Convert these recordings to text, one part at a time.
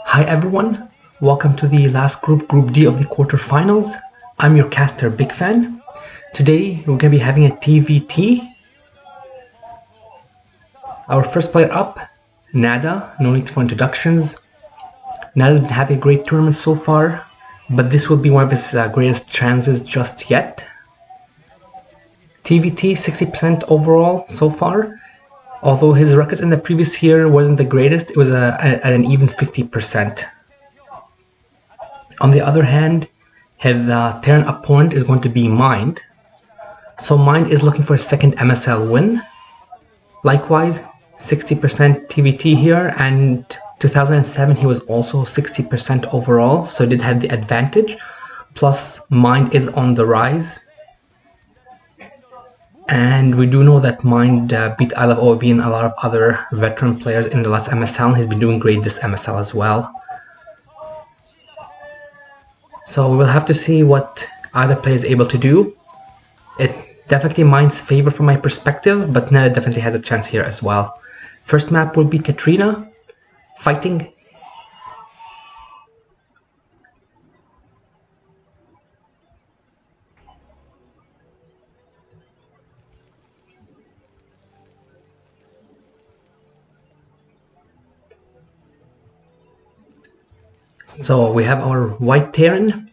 Hi everyone, welcome to the last Group D of the quarterfinals. I'm your caster, Big Fan. Today we're going to be having a TVT. Our first player up, Nada, no need for introductions. Nada's been having a great tournament so far, but this will be one of his greatest chances just yet. TVT 60% overall so far. Although his records in the previous year wasn't the greatest, it was at an even 50%. On the other hand, his Terran opponent is going to be Mind. So Mind is looking for a second MSL win. Likewise, 60% TVT here, and 2007 he was also 60% overall, so did have the advantage. Plus, Mind is on the rise. And we do know that Mind beat I Love OV and a lot of other veteran players in the last MSL. He's been doing great this MSL as well. So we'll have to see what either player is able to do. It's definitely Mind's favor from my perspective, but Nada definitely has a chance here as well. First map will be Katrina, fighting. So we have our white Terran.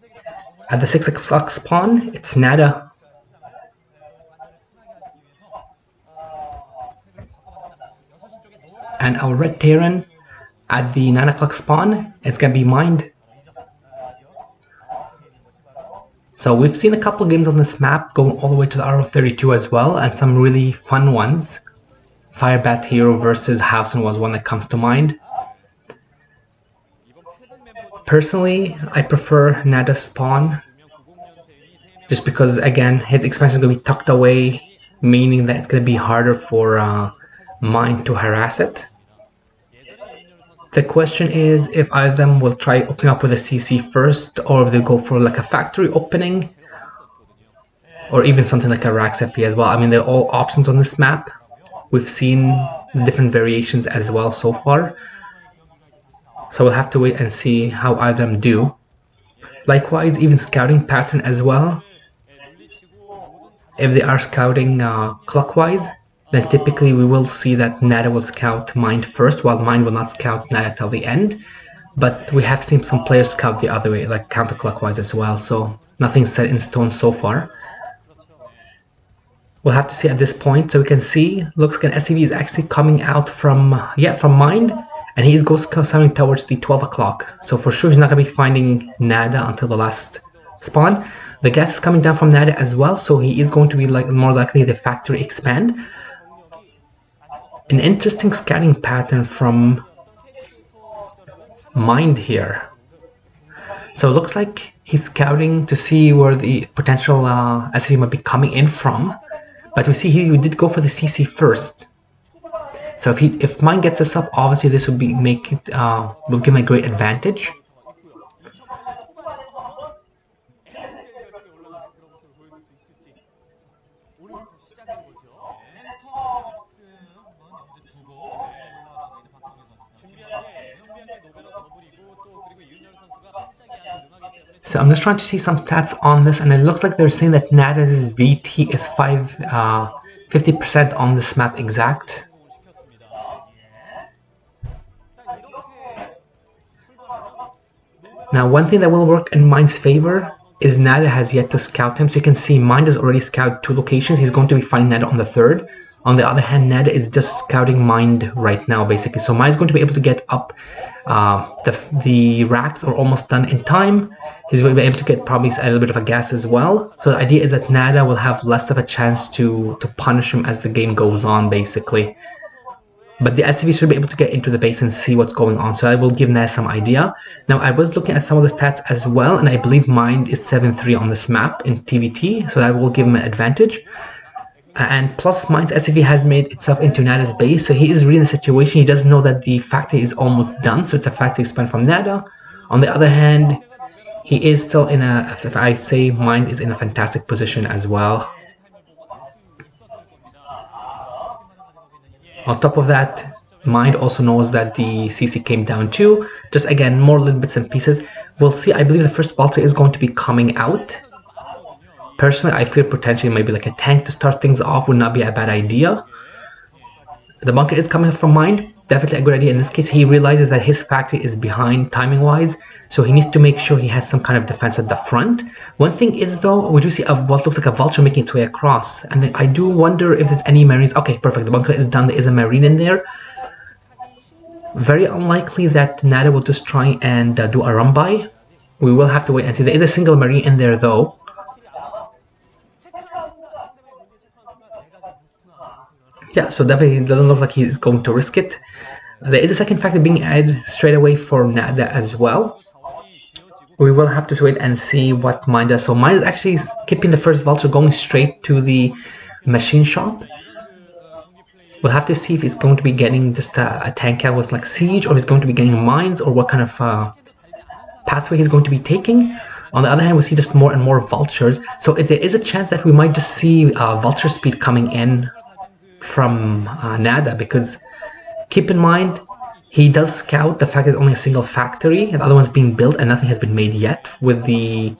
At the 6 o'clock spawn, it's Nada. And our red Terran at the 9 o'clock spawn, it's gonna be Mind. So we've seen a couple games on this map going all the way to the Ro32 as well, and some really fun ones. Firebat Hero versus Hausen was one that comes to mind. Personally, I prefer Nada's spawn, just because, again, his expansion is going to be tucked away, meaning that it's going to be harder for Mind to harass it. The question is if either of them will try opening up with a CC first, or if they'll go for like a factory opening, or even something like a Rax FE as well. I mean, they're all options on this map. We've seen different variations as well so far. So we'll have to wait and see how either of them do. Likewise, even scouting pattern as well. If they are scouting clockwise, then typically we will see that Nada will scout Mind first, while Mind will not scout Nada till the end. But we have seen some players scout the other way, like counterclockwise as well, so nothing's set in stone so far. We'll have to see at this point. So we can see, looks like an SCV is actually coming out from Mind, and he goes coming towards the 12 o'clock. So for sure he's not going to be finding Nada until the last spawn. The gas is coming down from Nada as well, so he is going to be more likely the factory expand. An interesting scouting pattern from Mind here. So it looks like he's scouting to see where the potential SCV might be coming in from. But we see he did go for the CC first. So if Mind gets this up, obviously this would will give him a great advantage. So I'm just trying to see some stats on this, and it looks like they're saying that Nada's VT is 50% on this map exact. Now, one thing that will work in Mind's favor is Nada has yet to scout him. So you can see Mind has already scouted 2 locations. He's going to be finding Nada on the 3rd. On the other hand, Nada is just scouting Mind right now, basically. So Mind is going to be able to get up. The racks are almost done in time. He's going to be able to get probably a little bit of a gas as well. So the idea is that Nada will have less of a chance to punish him as the game goes on, basically. But the SCV should be able to get into the base and see what's going on, so I will give Nada some idea. Now, I was looking at some of the stats as well, and I believe Mind is 7-3 on this map in TVT, so that will give him an advantage. And plus, Mind's SCV has made itself into Nada's base, so he is reading the situation. He doesn't know that the factory is almost done, so it's a factory expand from Nada. On the other hand, he is still in if I say Mind is in a fantastic position as well. On top of that, Mind also knows that the CC came down too. Just again, more little bits and pieces. We'll see. I believe the first Vulture is going to be coming out. Personally, I feel potentially maybe like a tank to start things off would not be a bad idea. The bunker is coming from Mind. Definitely a good idea. In this case, he realizes that his factory is behind timing-wise, so he needs to make sure he has some kind of defense at the front. One thing is, though, we do see what looks like a Vulture making its way across, and then I do wonder if there's any Marines. Okay, perfect. The bunker is done. There is a Marine in there. Very unlikely that Nada will just try and do a run-by. We will have to wait and see. There is a single Marine in there, though. Yeah, so definitely it doesn't look like he's going to risk it. There is a second factor being added straight away for Nada as well. We will have to wait and see what Mind does. So Mind is actually skipping the first Vulture, going straight to the machine shop. We'll have to see if he's going to be getting just a tank out with like Siege, or he's going to be getting Mines, or what kind of pathway he's going to be taking. On the other hand, we see just more and more Vultures. So there is a chance that we might just see Vulture speed coming in from Nada, because keep in mind, he does scout the fact that it's only a single factory, and the other one's being built and nothing has been made yet with the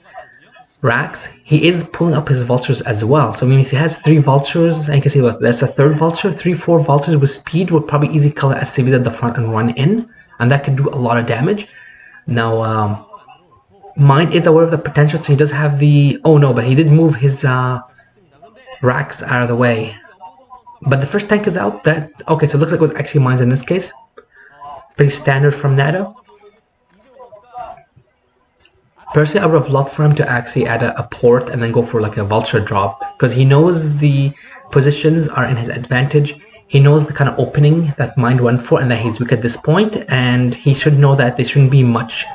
racks. He is pulling up his Vultures as well. So means he has 3 Vultures, and you can see that's a third Vulture. 3-4 Vultures with speed would probably easily color SCVs at the front and run in, and that could do a lot of damage. Now, Mind is aware of the potential, so he does have the... Oh no, but he did move his racks out of the way. But the first tank is out. Okay, so it looks like it was actually Mines in this case. Pretty standard from Nada. Personally, I would have loved for him to actually add a port and then go for like a Vulture drop, because he knows the positions are in his advantage. He knows the kind of opening that Mind went for and that he's weak at this point, and he should know that there shouldn't be much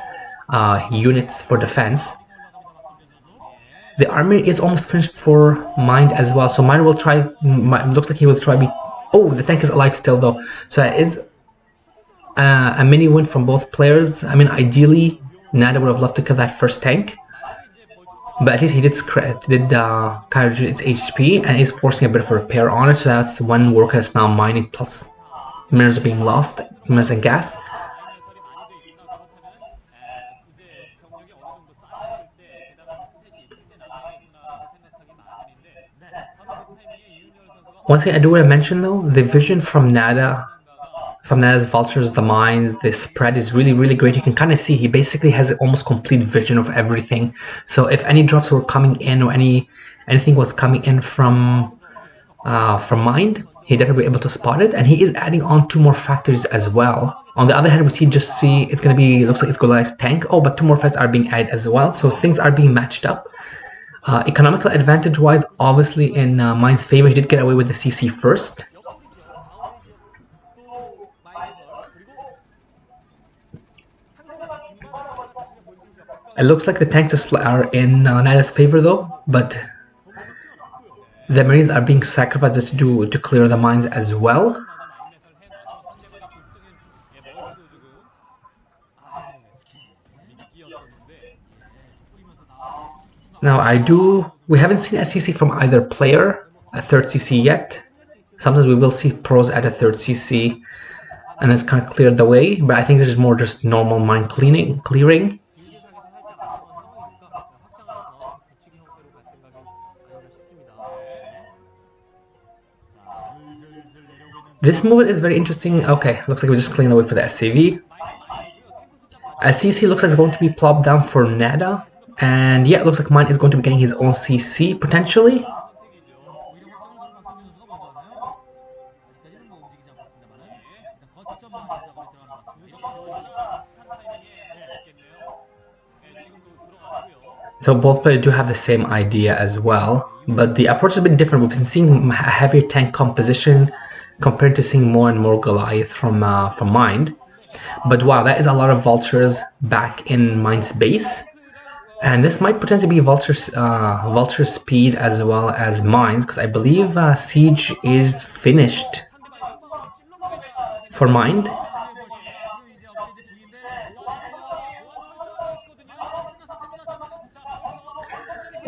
units for defense. The army is almost finished for Mind as well, so Mind will try. Looks like he will try. Oh, the tank is alive still though, so it is a mini win from both players. I mean, ideally, Nada would have loved to kill that first tank, but at least he did kind of reduce its HP and is forcing a bit of a repair on it. So that's one worker that's now mining, plus minerals are being lost, minerals and gas. One thing I do want to mention though, the vision from Nada's Vultures, the Mines, the spread is really, really great. You can kind of see he basically has an almost complete vision of everything. So if any drops were coming in, or anything was coming in from Mind, he'd definitely be able to spot it. And he is adding on 2 more factories as well. On the other hand, we just see it's going to be, looks like it's Goliath's tank. Oh, but 2 more factories are being added as well. So things are being matched up. Economical advantage wise, obviously in Mind's favor, he did get away with the CC first. It looks like the tanks are in Nada's favor though, but the Marines are being sacrificed just to clear the mines as well. Now we haven't seen a CC from either player, a 3rd CC yet. Sometimes we will see pros at a 3rd CC, and it's kind of cleared the way, but I think this is more just normal mine clearing. This movement is very interesting. Okay, looks like we're just clearing the way for the SCV. A CC looks like it's going to be plopped down for Nada. And yeah, it looks like Mine is going to be getting his own CC, potentially. So both players do have the same idea as well, but the approach has been different. We've been seeing a heavier tank composition compared to seeing more and more Goliath from Mind. But wow, that is a lot of Vultures back in Mind's base. And this might potentially be Vulture speed as well as Mines, because I believe Siege is finished for Mind.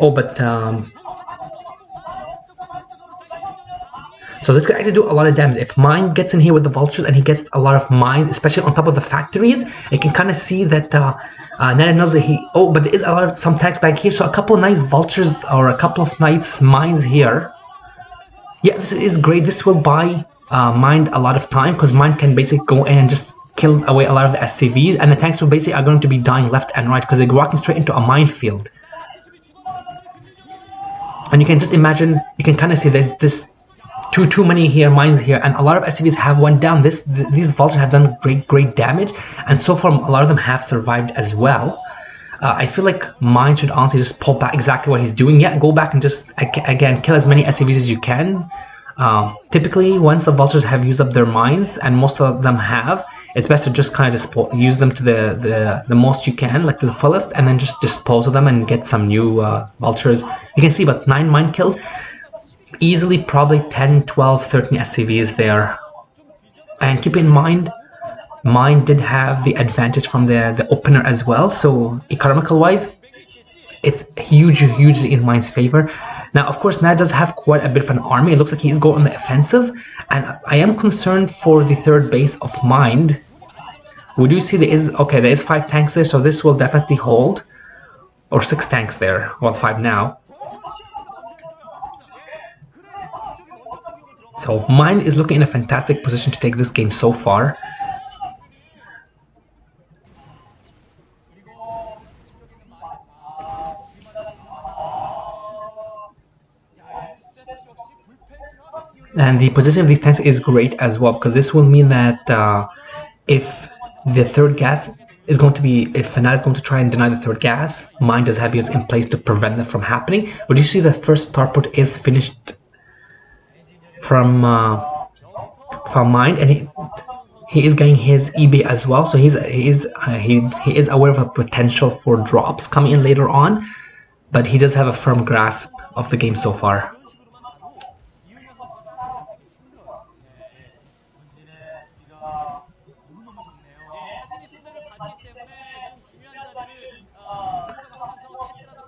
Oh, but So this could actually do a lot of damage. If Mind gets in here with the vultures and he gets a lot of mines, especially on top of the factories, you can kind of see that Nana knows that he... Oh, but there is a lot of some tanks back here, so a couple of nice vultures or a couple of nice mines here. Yeah, this is great. This will buy Mind a lot of time, because Mind can basically go in and just kill away a lot of the SCVs, and the tanks will basically are going to be dying left and right because they're walking straight into a minefield. And you can just imagine, you can kind of see there's this too many here, mines here, and a lot of SCVs have went down. These vultures have done great damage, and so far a lot of them have survived as well. I feel like Mine should honestly just pull back exactly what he's doing. Yeah, go back and just again kill as many SCVs as you can. Typically, once the vultures have used up their mines, and most of them have, it's best to just kind of use them to the most you can, like to the fullest, and then just dispose of them and get some new vultures. You can see about 9 mine kills. Easily probably 10, 12, 13 SCVs there. And keep in mind, Mine did have the advantage from the opener as well, so economical wise, it's hugely in Mine's favor. Now, of course, Nad does have quite a bit of an army. It looks like he's going on the offensive, and I am concerned for the third base of Mind. We do see there is 5 tanks there, so this will definitely hold. Or 6 tanks there, well, 5 now. So Mine is looking in a fantastic position to take this game so far. And the position of these tanks is great as well, because this will mean that if the third gas is going to be, if Fanat is going to try and deny the third gas, Mine does have units in place to prevent that from happening. But you see the first starport is finished from Mine, and he is getting his eBay as well, so he is aware of the potential for drops coming in later on, but he does have a firm grasp of the game so far.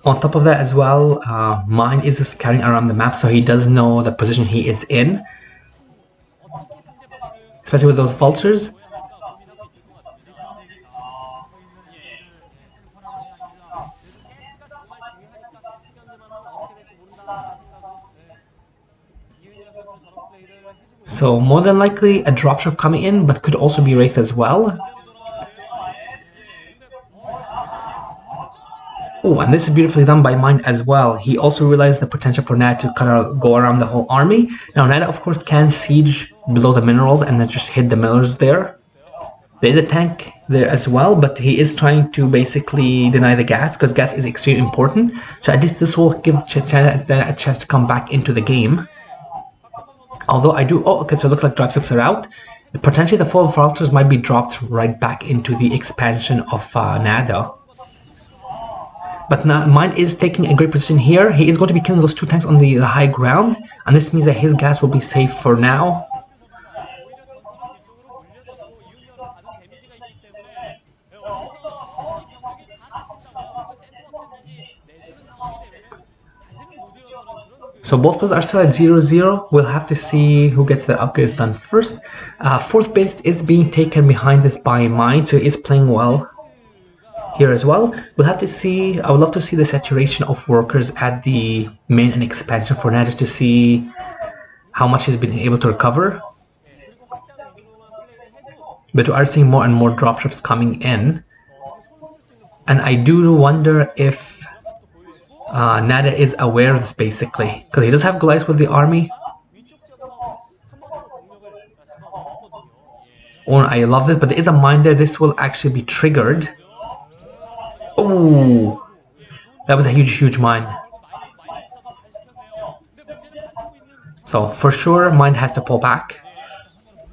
On top of that as well, Mine is just carrying around the map, so he does know the position he is in, especially with those vultures. So more than likely a dropship coming in, but could also be Wraith as well. Oh, and this is beautifully done by Mine as well. He also realized the potential for Nada to kind of go around the whole army. Now Nada of course can siege below the minerals and then just hit the millers there. There is a tank there as well, but he is trying to basically deny the gas, because gas is extremely important. So at least this will give a chance to come back into the game. Although I do... Oh, okay, so it looks like dropships are out. Potentially the 4 vultures might be dropped right back into the expansion of Nada. But now Mine is taking a great position here. He is going to be killing those 2 tanks on the high ground, and this means that his gas will be safe for now. So both players are still at 0-0. We'll have to see who gets the upgrades done first. 4th base is being taken behind this by Mine, so he is playing well here as well. We'll have to see. I would love to see the saturation of workers at the main and expansion for now, just to see how much he's been able to recover. But we are seeing more and more dropships coming in, and I do wonder if Nada is aware of this, basically, because he does have Goliath with the army. Oh, I love this, but there is a mine there. This will actually be triggered. Oh, that was a huge mine. So for sure, Mine has to pull back.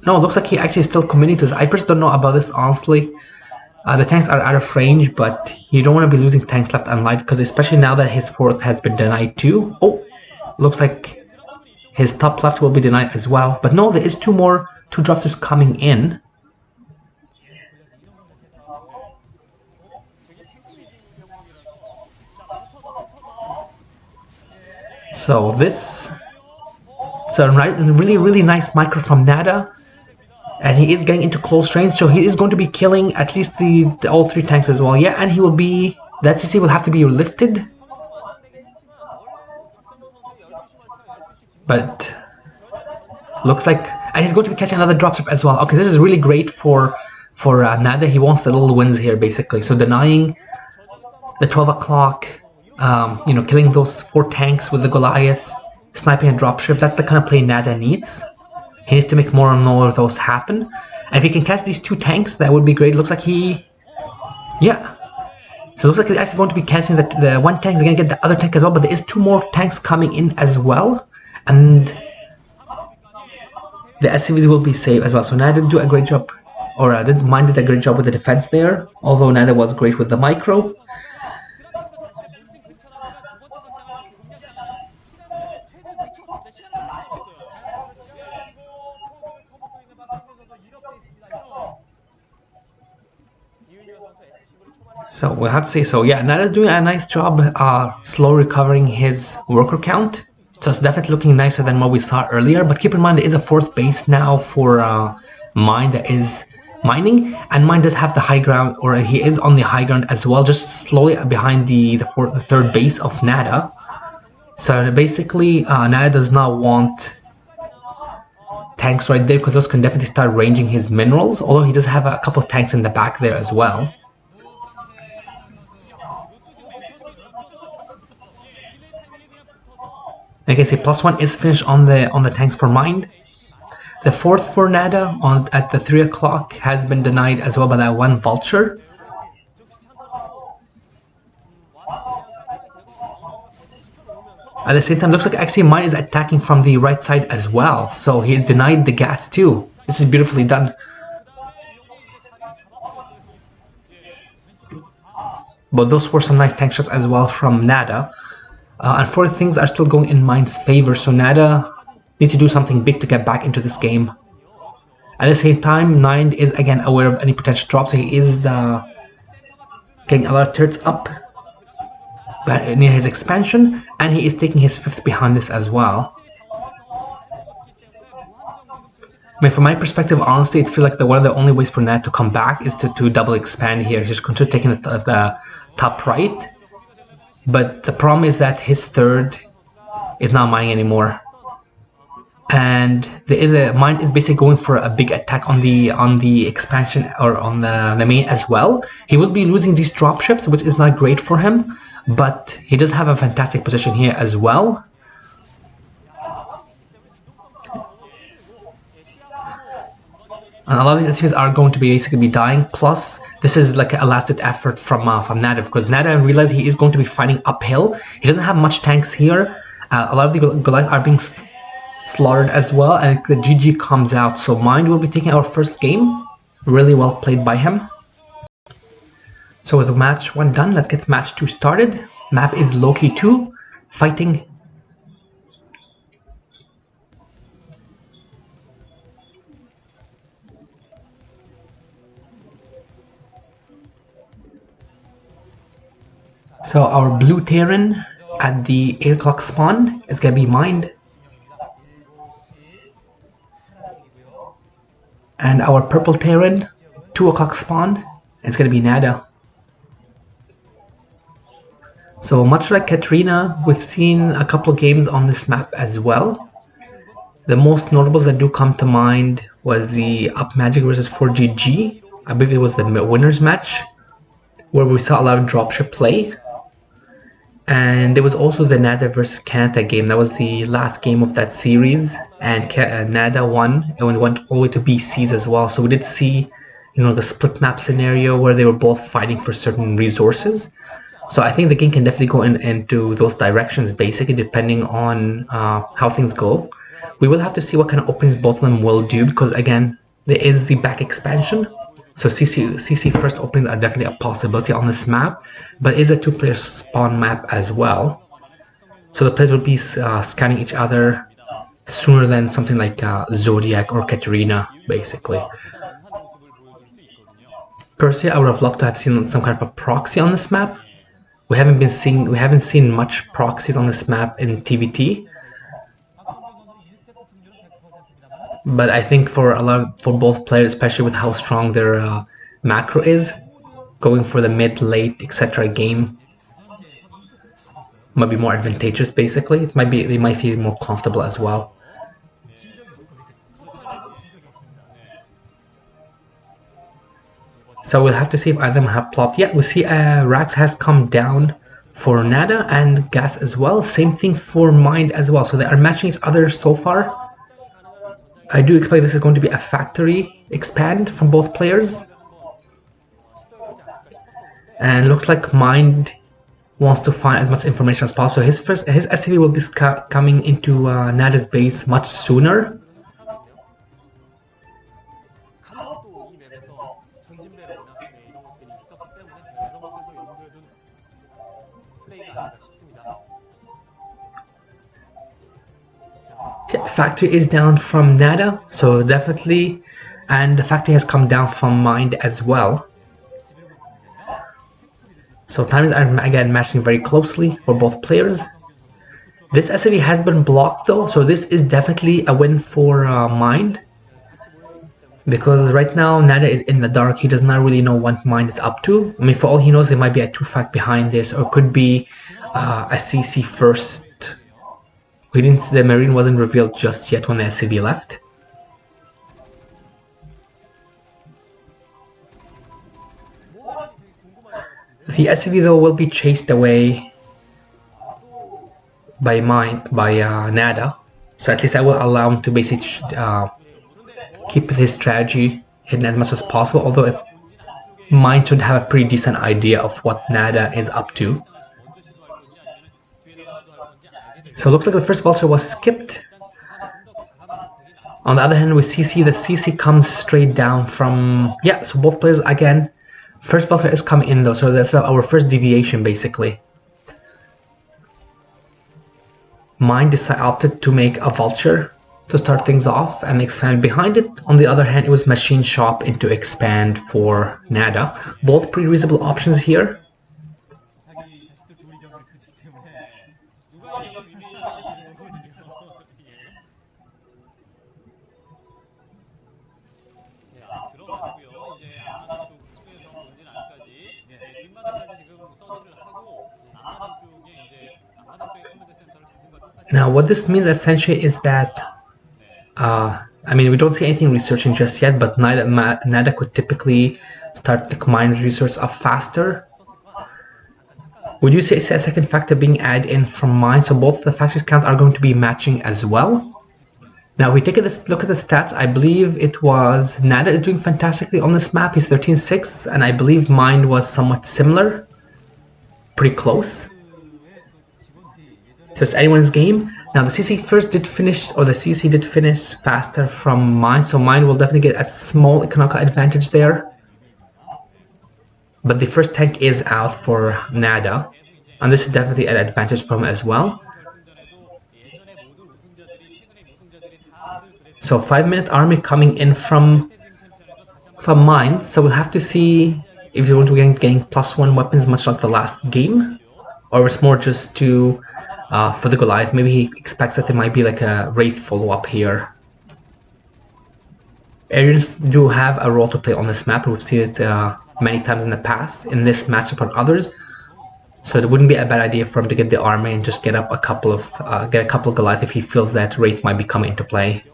No, it looks like he actually is still committing to this. I personally don't know about this, honestly. The tanks are out of range, but you don't want to be losing tanks left and right, because especially now that his 4th has been denied too. Oh, looks like his top left will be denied as well. But no, there is 2 dropships coming in. So right, really nice micro from Nada. And he is getting into close range, so he is going to be killing at least all 3 tanks as well. Yeah, and he will be... That CC will have to be lifted. But... Looks like... And he's going to be catching another dropship as well. Okay, this is really great for Nada. He wants the little wins here, basically. So denying the 12 o'clock, you know, killing those 4 tanks with the Goliath, sniping a dropship. That's the kind of play Nada needs. He needs to make more and more of those happen. And if he can catch these 2 tanks, that would be great. Looks like he... Yeah. So it looks like he's actually going to be catching the 1 tank. He's going to get the other tank as well. But there is 2 more tanks coming in as well. And the SCVs will be safe as well. So Nada did do a great job. Or Mind did a great job with the defense there. Although Nada was great with the micro. So we'll have to say so. Yeah, Nada's doing a nice job slow recovering his worker count. So it's definitely looking nicer than what we saw earlier. But keep in mind there is a 4th base now for Mind that is mining. And Mind does have the high ground, or he is on the high ground as well, just slowly behind the 3rd base of Nada. So basically Nada does not want tanks right there because those can definitely start ranging his minerals. Although he does have a couple of tanks in the back there as well. You can see +1 is finished on the tanks for Mind. The 4th for Nada at the 3 o'clock has been denied as well by that 1 vulture. At the same time, looks like actually Mind is attacking from the right side as well. So he denied the gas too. This is beautifully done. But those were some nice tank shots as well from Nada. Unfortunately, things are still going in Mind's favor, so Nada needs to do something big to get back into this game. At the same time, Mind is again aware of any potential drops, so he is getting a lot of turrets up near his expansion, and he is taking his 5th behind this as well. I mean, from my perspective, honestly, it feels like one of the only ways for Nada to come back is to double expand here. He's going to take the top right. But the problem is that his 3rd is not mining anymore, and there is Mind is basically going for a big attack on the expansion or on the main as well. He will be losing these dropships, which is not great for him, but he does have a fantastic position here as well. And a lot of these SCVs are going to basically be dying. Plus, this is like a last-ditch effort from Nada, because Nada realized he is going to be fighting uphill. He doesn't have much tanks here. A lot of the Goliaths are being slaughtered as well, and the GG comes out. So Mind will be taking our 1st game. Really well played by him. So with match 1 done, let's get match 2 started. Map is Loki 2, fighting So our blue Terran at the 8 o'clock spawn is gonna be Mind. And our purple Terran, 2 o'clock spawn, is gonna be Nada. So much like Katrina, we've seen a couple of games on this map as well. The most notables that do come to mind was the Up Magic versus 4GG. I believe it was the winners match, where we saw a lot of dropship play. And there was also the Nada versus Canada game. That was the last game of that series, and Nada won, and we went all the way to BCs as well. So we did see, you know, the split map scenario where they were both fighting for certain resources. So I think the game can definitely go into those directions, basically, depending on how things go. We will have to see what kind of openings both of them will do, because again, there is the back expansion. So CC first openings are definitely a possibility on this map, but it is a 2-player spawn map as well. So the players will be scanning each other sooner than something like Zodiac or Katarina, basically. Personally, I would have loved to have seen some kind of a proxy on this map. We haven't seen much proxies on this map in TVT. But I think for both players, especially with how strong their macro is, going for the mid, late, etc. game might be more advantageous. Basically, they might feel more comfortable as well. So we'll have to see if either of them have plopped. Yeah, we see Rax has come down for Nada and Gas as well. Same thing for Mind as well. So they are matching each other so far. I do expect this is going to be a factory expand from both players. And looks like Mind wants to find as much information as possible. So his SCV will be coming into Nada's base much sooner. Factory is down from Nada, so definitely, and the factory has come down from Mind as well. So times are again matching very closely for both players. This SCV has been blocked though, so this is definitely a win for Mind. Because right now Nada is in the dark, he does not really know what Mind is up to. I mean, for all he knows, there might be a 2-fact behind this, or could be a CC first. The Marine wasn't revealed just yet when the SCV left. The SCV though will be chased away by Nada, so at least I will allow him to basically keep his strategy hidden as much as possible, although if Mind should have a pretty decent idea of what Nada is up to. So it looks like the first vulture was skipped. On the other hand, with CC, the CC comes straight down from... Yeah, so both players, again, first vulture is coming in though, so that's our first deviation basically. Mind opted to make a vulture to start things off and expand behind it. On the other hand, it was Machine Shop into expand for Nada. Both pretty reasonable options here. Now, what this means essentially is that, I mean, we don't see anything researching just yet, but Nada could typically start the Mind research up faster. Would you say it's a second factor being added in from Mind, so both the factors count are going to be matching as well? Now, if we take a look at the stats, I believe it was Nada is doing fantastically on this map. He's 13-6, and I believe Mind was somewhat similar, pretty close. So it's anyone's game. Now the CC did finish faster from Mind, so Mind will definitely get a small economical advantage there. But the first tank is out for Nada, and this is definitely an advantage for him as well. So 5-minute army coming in from Mind, so we'll have to see if you want to be getting +1 weapons much like the last game, or it's more just to for the Goliath. Maybe he expects that there might be like a Wraith follow-up here. Aryans do have a role to play on this map. We've seen it many times in the past, in this matchup and others. So it wouldn't be a bad idea for him to get the army and just get up a couple of Goliath if he feels that Wraith might be coming into play.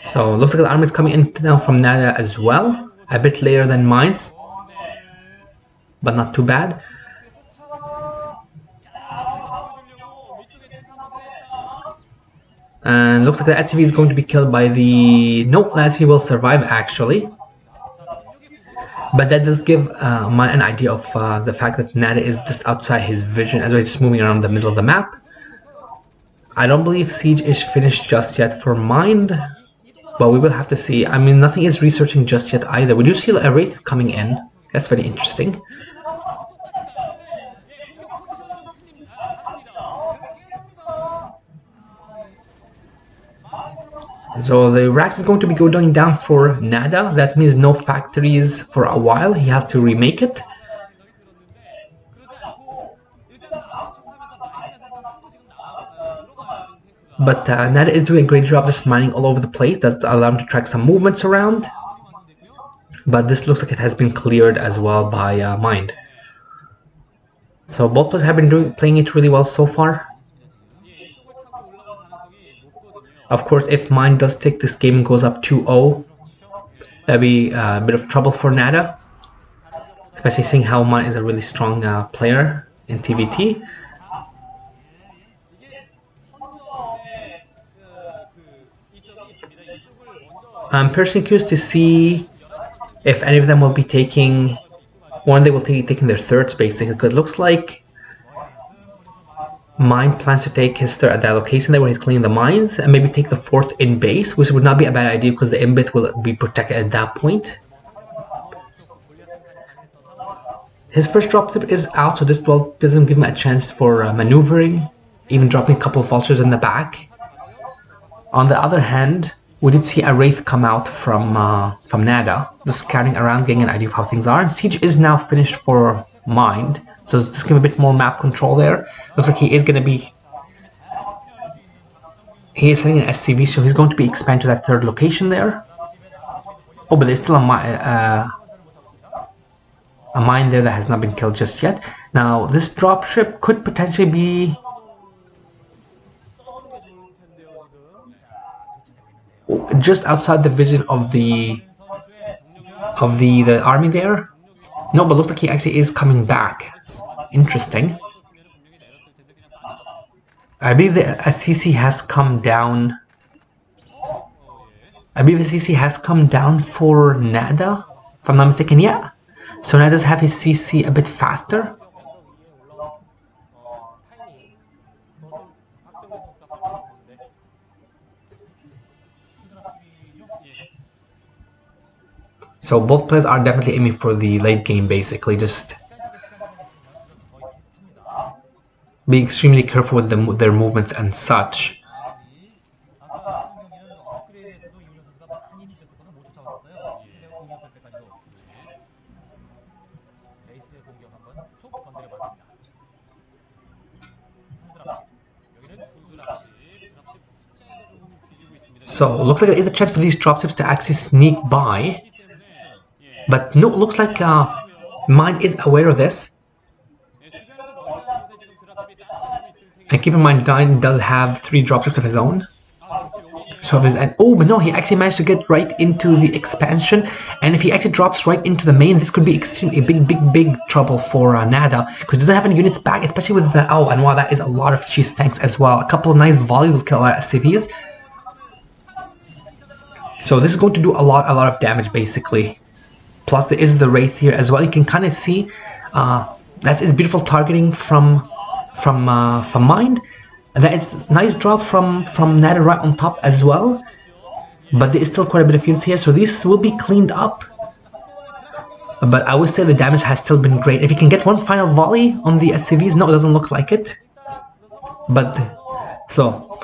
So looks like the army is coming in now from Nada as well, a bit later than Mine's, but not too bad. And looks like the SCV is going to be killed by the... Nope, the SCV will survive actually. But that does give an idea of the fact that Nada is just outside his vision as well, just moving around the middle of the map. I don't believe Siege is finished just yet for Mind, but we will have to see. I mean, nothing is researching just yet either. We do see a Wraith coming in. That's very interesting. So the racks is going to be going down for Nada. That means no factories for a while. He has to remake it. But Nada is doing a great job just mining all over the place. That's allowed him to track some movements around. But this looks like it has been cleared as well by Mind. So both players have been playing it really well so far. Of course, if Mind does take this game and goes up 2-0, that'd be a bit of trouble for Nada. Especially seeing how Mind is a really strong player in TVT. I'm personally curious to see if any of them will be taking, they will be taking their thirds basically, because it looks like Mind plans to take his third at that location there where he's cleaning the mines, and maybe take the fourth in base, which would not be a bad idea because the inbit will be protected at that point. His first drop tip is out, so this doesn't give him a chance for maneuvering, even dropping a couple of vultures in the back. On the other hand, we did see a Wraith come out from Nada, just scanning around, getting an idea of how things are. And Siege is now finished for Mind, so just give a bit more map control there. Looks like he is going to be... He is setting an SCV, so he's going to be expanded to that third location there. Oh, but there's still a mine there that has not been killed just yet. Now, this dropship could potentially be... just outside the vision of the army there. No, but looks like he actually is coming back. Interesting. I believe the SCC has come down. I believe the CC has come down for Nada, if I'm not mistaken. Yeah. So Nada's have his CC a bit faster. So both players are definitely aiming for the late game, basically, just being extremely careful with their movements and such. So looks like there is a chance for these dropships to actually sneak by. But no, it looks like Mind is aware of this. And keep in mind, Dine does have 3 dropships of his own. So there's an... Oh, but no, he actually managed to get right into the expansion. And if he actually drops right into the main, this could be extremely big trouble for Nada. Because it doesn't have any units back, especially with the... Oh, and wow, that is a lot of cheese tanks as well. A couple of nice volleys will kill a lot of SCVs. So this is going to do a lot of damage, basically. Plus there is the Wraith here as well. You can kind of see that's beautiful targeting from Mind. That is nice drop from Nada right on top as well. But there is still quite a bit of units here, so these will be cleaned up. But I would say the damage has still been great. If you can get one final volley on the SCVs, no, it doesn't look like it. But so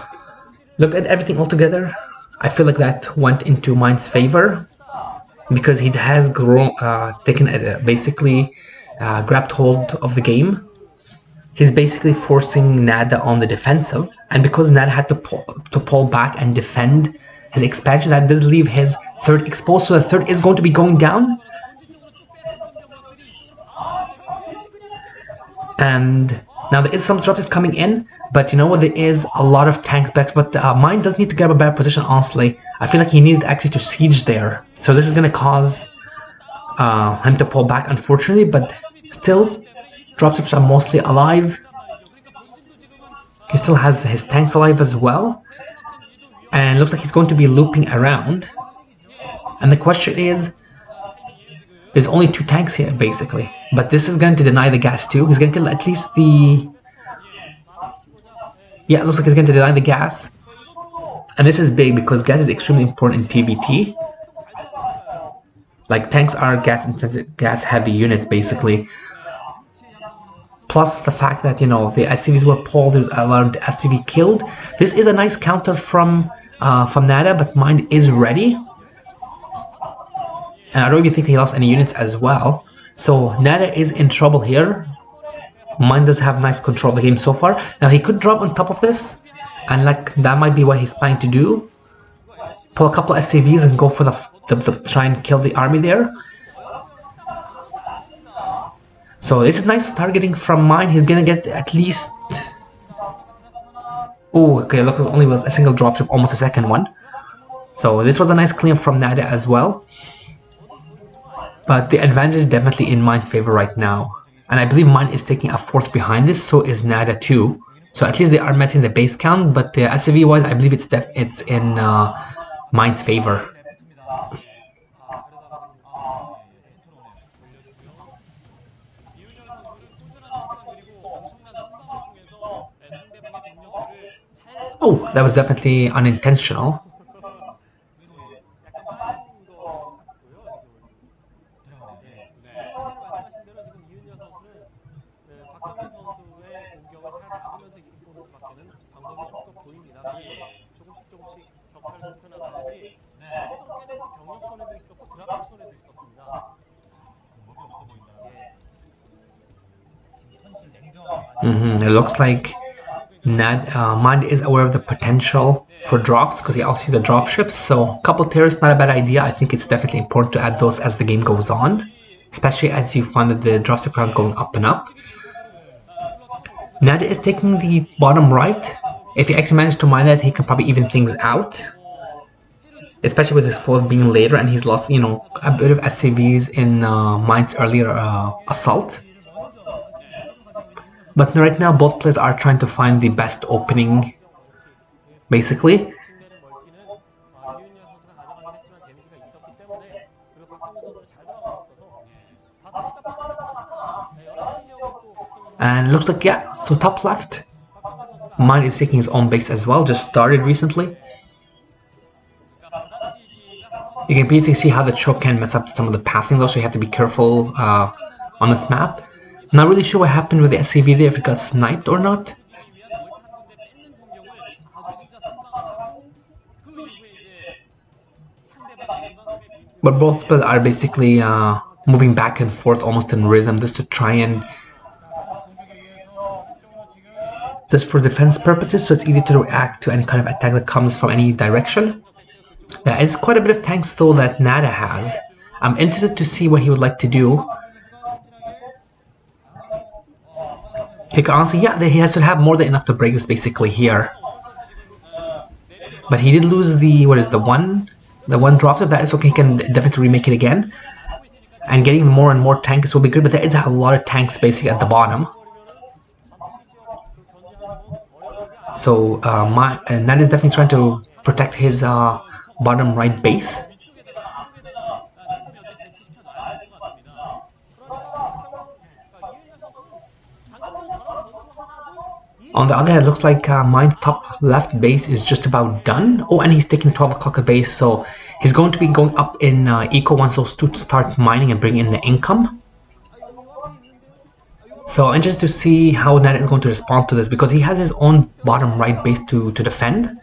look at everything all together. I feel like that went into Mind's favor, because he has basically grabbed hold of the game. He's basically forcing Nada on the defensive, and because Nada had to pull back and defend his expansion, that does leave his third exposed, so the third is going to be going down. And now there is some disruptors coming in, but you know what, there is a lot of tanks back, but Mind does need to grab a better position, honestly. I feel like he needed actually to siege there, so this is going to cause him to pull back, unfortunately, but still, dropships are mostly alive. He still has his tanks alive as well, and looks like he's going to be looping around. And the question is, there's only 2 tanks here, basically, but this is going to deny the gas too. He's going to kill at least the... Yeah, it looks like he's going to deny the gas. And this is big because gas is extremely important in TVT. Like, tanks are gas heavy units, basically. Plus the fact that, you know, the SCVs were pulled, there's a lot of SCV killed. This is a nice counter from from Nada, but Mind is ready. And I don't even think he lost any units as well. So Nada is in trouble here. Mind does have nice control of the game so far. Now he could drop on top of this, and like that might be what he's planning to do. Pull a couple of SCVs and go for the try and kill the army there. So this is nice targeting from Mind. He's gonna get at least... Oh, okay, look, it only was a single dropship, almost a second one. So this was a nice clean from Nada as well. But the advantage is definitely in Mind's favor right now. And I believe Mind is taking a fourth behind this, so is Nada too. So at least they are matching the base count, but the SCV wise, I believe it's in Mind's favor. Oh, that was definitely unintentional. It looks like Mind is aware of the potential for drops because he also sees the drop ships. So a couple terrorists, not a bad idea. I think it's definitely important to add those as the game goes on, especially as you find that the dropship round going up and up. Nada is taking the bottom right. If he actually manages to mine that, he can probably even things out, especially with his fourth being later, and he's lost, you know, a bit of SCVs in Mind's earlier assault. But right now, both players are trying to find the best opening, basically. And looks like, yeah, so top left, Mind is taking his own base as well, just started recently. You can basically see how the choke can mess up some of the passing though, so you have to be careful on this map. Not really sure what happened with the SCV there, if it got sniped or not. But both players are basically moving back and forth almost in rhythm just to try and... just for defense purposes, so it's easy to react to any kind of attack that comes from any direction. Yeah, it's quite a bit of tanks though that Nada has. I'm interested to see what he would like to do. He can honestly, yeah, he has to have more than enough to break this basically here. But he did lose the, what is the one drop of that is okay, he can definitely remake it again. And getting more and more tanks will be good, but there is a lot of tanks basically at the bottom. So Nada is definitely trying to protect his bottom right base. On the other hand, it looks like Mind's top left base is just about done. Oh, and he's taking 12 o'clock a base, so he's going to be going up in eco once those two start mining and bring in the income. So I'm interested to see how Nada is going to respond to this, because he has his own bottom right base to defend.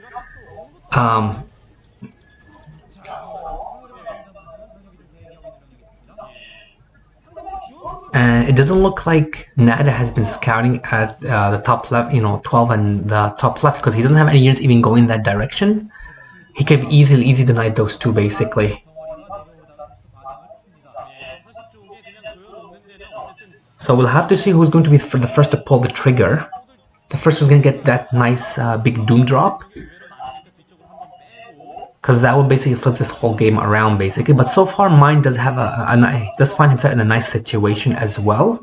And it doesn't look like Nada has been scouting at the top left, you know, 12 and the top left, because he doesn't have any units even going in that direction. He could have easily denied those two, basically. So we'll have to see who's going to be the first to pull the trigger. The first who's going to get that nice big doom drop, because that will basically flip this whole game around, basically. But so far, Mind does have does find himself in a nice situation as well.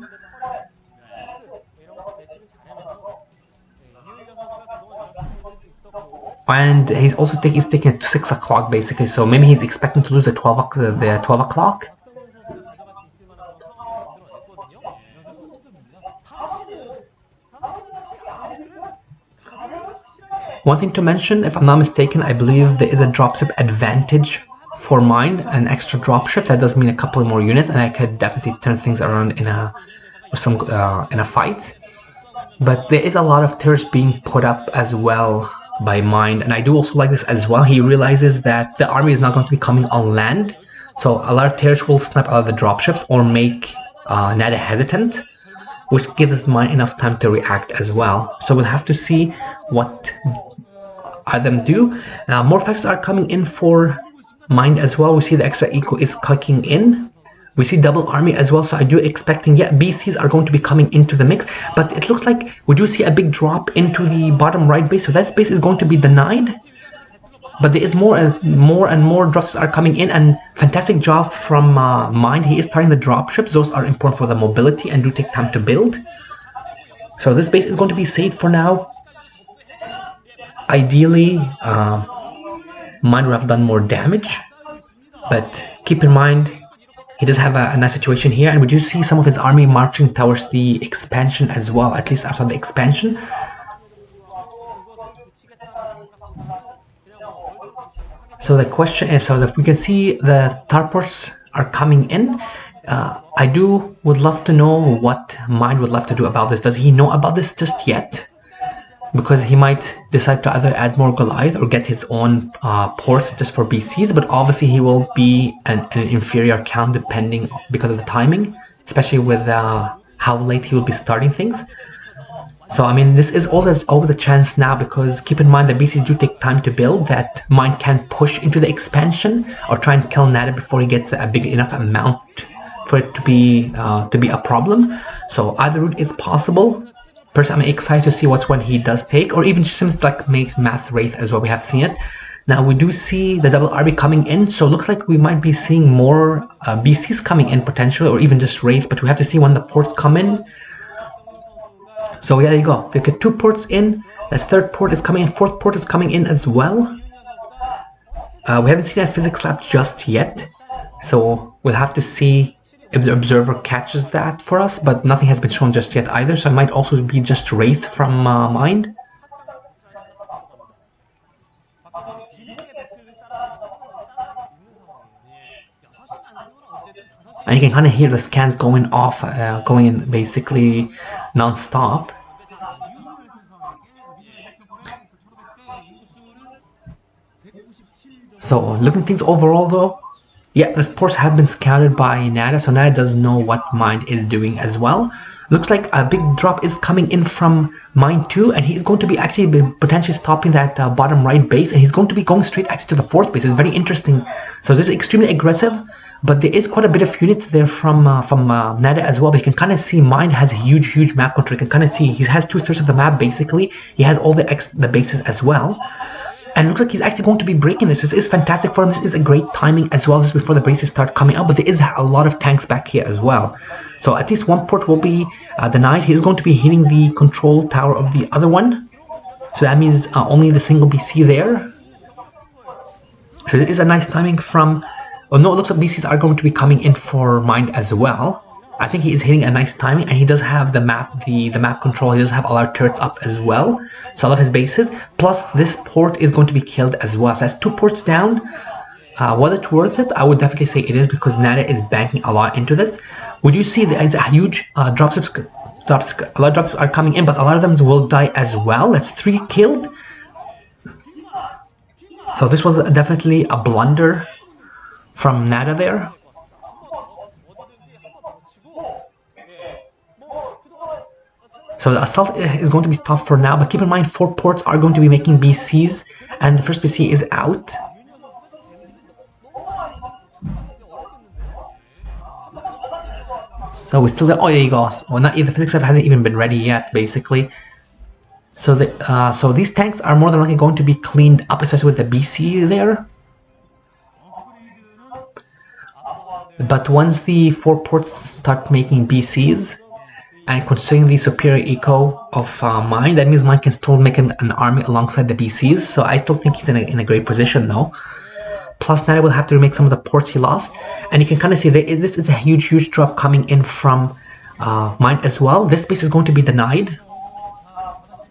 And he's also taking it to 6 o'clock, basically. So maybe he's expecting to lose the 12 o'clock. One thing to mention, if I'm not mistaken, I believe there is a dropship advantage for Mind, an extra dropship. That does mean a couple more units, and I could definitely turn things around in a fight. But there is a lot of turrets being put up as well by Mind. And I do also like this as well. He realizes that the army is not going to be coming on land, so a lot of terrorists will snipe out of the dropships or make Nada hesitant, which gives Mind enough time to react as well. So we'll have to see what them do. More factors are coming in for Mind as well. We see the extra eco is clicking in. We see double army as well, so I do expecting, yeah, BCs are going to be coming into the mix, but it looks like we do see a big drop into the bottom right base, so that space is going to be denied. But there is more and more drops are coming in, and fantastic job from Mind. He is starting the dropships. Those are important for the mobility and do take time to build. So this base is going to be saved for now. Ideally, Mind would have done more damage, but keep in mind, he does have a nice situation here, and we do see some of his army marching towards the expansion as well, at least outside the expansion. So the question is, so if we can see the tarports are coming in, I would love to know what Mind would love to do about this. Does he know about this just yet? Because he might decide to either add more Goliath or get his own ports just for BCs, but obviously he will be an inferior count depending because of the timing, especially with how late he will be starting things. So I mean, this is always a chance now, because keep in mind that BCs do take time to build, that Mind can push into the expansion or try and kill Nada before he gets a big enough amount for it to be a problem. So either route is possible. Personally, I'm excited to see when he does take, or even just something like make Math Wraith as well. We have seen it. Now we do see the double RB coming in, so it looks like we might be seeing more BCs coming in potentially, or even just Wraith, but we have to see when the ports come in. So yeah, there you go. We get 2 ports in, that's 3rd port is coming in, 4th port is coming in as well. We haven't seen a physics lab just yet, so we'll have to see if the observer catches that for us, but nothing has been shown just yet either, so it might also be just Wraith from Mind. And you can kind of hear the scans going off, going in basically non-stop. So looking at things overall though, yeah, the ports have been scouted by Nada, so Nada does know what Mind is doing as well. Looks like a big drop is coming in from Mind too, and he's going to be actually potentially stopping that bottom right base, and he's going to be going straight actually to the 4th base. It's very interesting. So this is extremely aggressive, but there is quite a bit of units there from Nada as well. But you can kind of see Mind has a huge map control. You can kind of see he has 2/3 of the map basically. He has all the bases as well. And it looks like he's actually going to be breaking this. This is fantastic for him. This is a great timing as well, just before the bases start coming up. But there is a lot of tanks back here as well. So at least 1 port will be denied. He's going to be hitting the control tower of the other one. So that means only the single BC there. So it is a nice timing from... Oh no, it looks like BCs are going to be coming in for Mind as well. I think he is hitting a nice timing, and he does have the map, the map control. He does have a lot of turrets up as well, so I love his bases. Plus, this port is going to be killed as well. So that's 2 ports down. Whether it's worth it, I would definitely say it is, because Nada is banking a lot into this. Would you see there is a huge dropships? A lot of drops are coming in, but a lot of them will die as well. That's 3 killed. So this was definitely a blunder from Nada there. So the assault is going to be tough for now, but keep in mind 4 ports are going to be making BCs, and the first BC is out. So we still, oh there you go. Oh, not the physics lab hasn't even been ready yet, basically. So so these tanks are more than likely going to be cleaned up, especially with the BC there. But once the 4 ports start making BCs, and considering the superior eco of Mind, that means Mind can still make an army alongside the BCs. So I still think he's in a great position though. Plus Nada will have to remake some of the ports he lost, and you can kind of see this is a huge drop coming in from Mind as well. This base is going to be denied,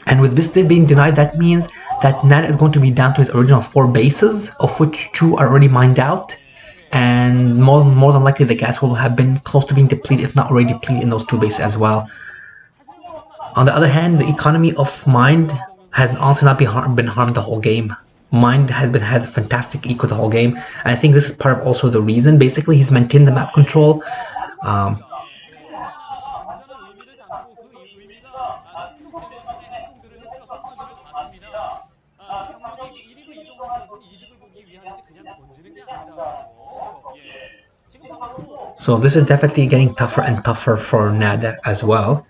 and with this being denied, that means that Nada is going to be down to his original 4 bases, of which 2 are already mined out. And more than likely the gas will have been close to being depleted, if not already depleted in those 2 bases as well. On the other hand, the economy of Mind has honestly not been harmed the whole game. Mind had fantastic eco the whole game, and I think this is part of also the reason. Basically, he's maintained the map control. So this is definitely getting tougher and tougher for Nada as well.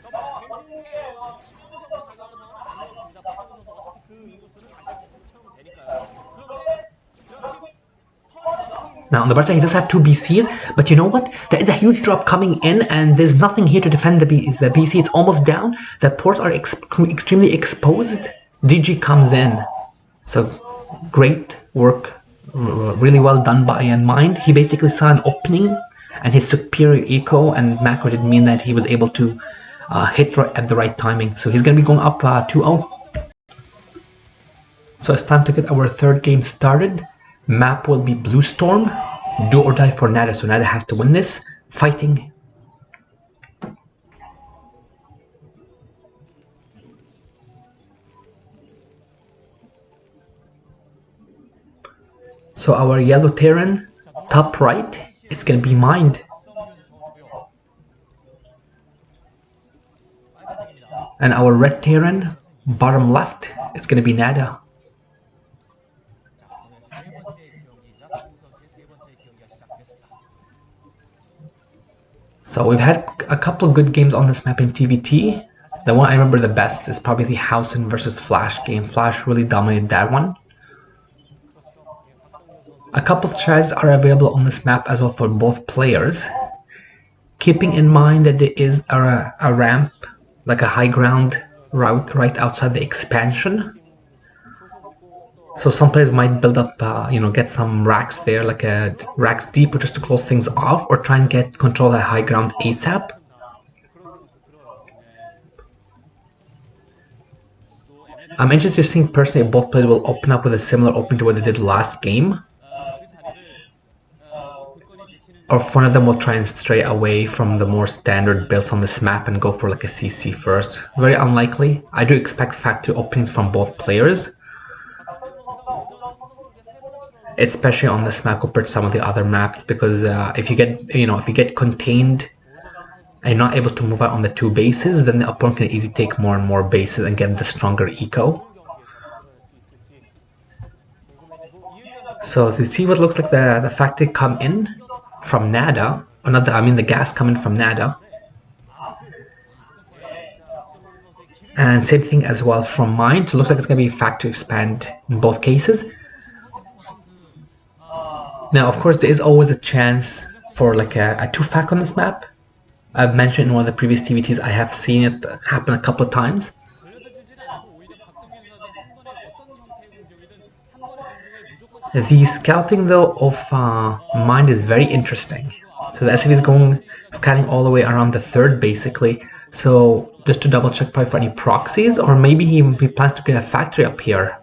Now on the bright side, he does have 2 BCs, but you know what? There is a huge drop coming in, and there's nothing here to defend the BC. It's almost down. The ports are extremely exposed. DG comes in. So great work, really well done by Mind. He basically saw an opening, and his superior eco and macro did mean that he was able to hit at the right timing. So he's going to be going up 2-0. So it's time to get our third game started. Map will be Blue Storm. Do or die for Nada, so Nada has to win this. Fighting. So our yellow Terran, top right, it's gonna be Mind. And our red Terran, bottom left, it's gonna be Nada. So we've had a couple of good games on this map in TVT. The one I remember the best is probably the Housen versus Flash game. Flash really dominated that one. A couple of tries are available on this map as well for both players. Keeping in mind that there is a ramp, like a high ground route right outside the expansion. So some players might build up, get some racks there, like racks deep, just to close things off, or try and get control of that high ground ASAP. I'm interested to see personally if both players will open up with a similar opening to what they did last game, or if one of them will try and stray away from the more standard builds on this map and go for like a CC first. Very unlikely. I do expect factory openings from both players, especially on this map compared to some of the other maps, because if you get contained and you're not able to move out on the 2 bases, then the opponent can easily take more and more bases and get the stronger eco. So to see what looks like the factory come in from Nada, or not the gas coming from Nada. And same thing as well from Mind. So it looks like it's going to be factory expand in both cases. Now, of course, there is always a chance for like a 2-fac on this map. I've mentioned in one of the previous TVTs, I have seen it happen a couple of times. The scouting though of Mind is very interesting. So the SV is going scanning all the way around the 3rd basically. So just to double check probably for any proxies, or maybe he plans to get a factory up here.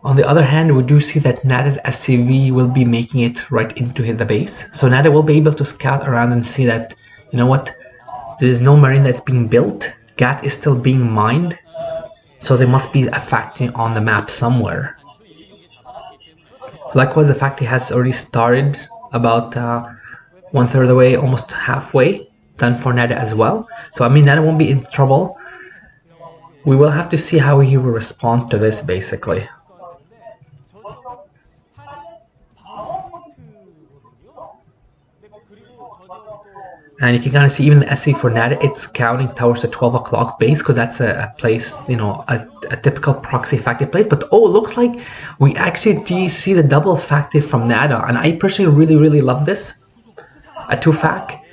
On the other hand, we do see that Nada's SCV will be making it right into the base. So Nada will be able to scout around and see that, you know what, there is no marine that's being built. Gas is still being mined. So there must be a factory on the map somewhere. Likewise, the factory has already started about 1/3 of the way, almost halfway, done for Nada as well. So I mean, Nada won't be in trouble. We will have to see how he will respond to this basically. And you can kind of see even the SC for Nada, it's counting towards the 12 o'clock base, because that's a place, a typical proxy factory place. But oh, it looks like we actually do see the double factory from Nada, and I personally really love this. A 2-fac.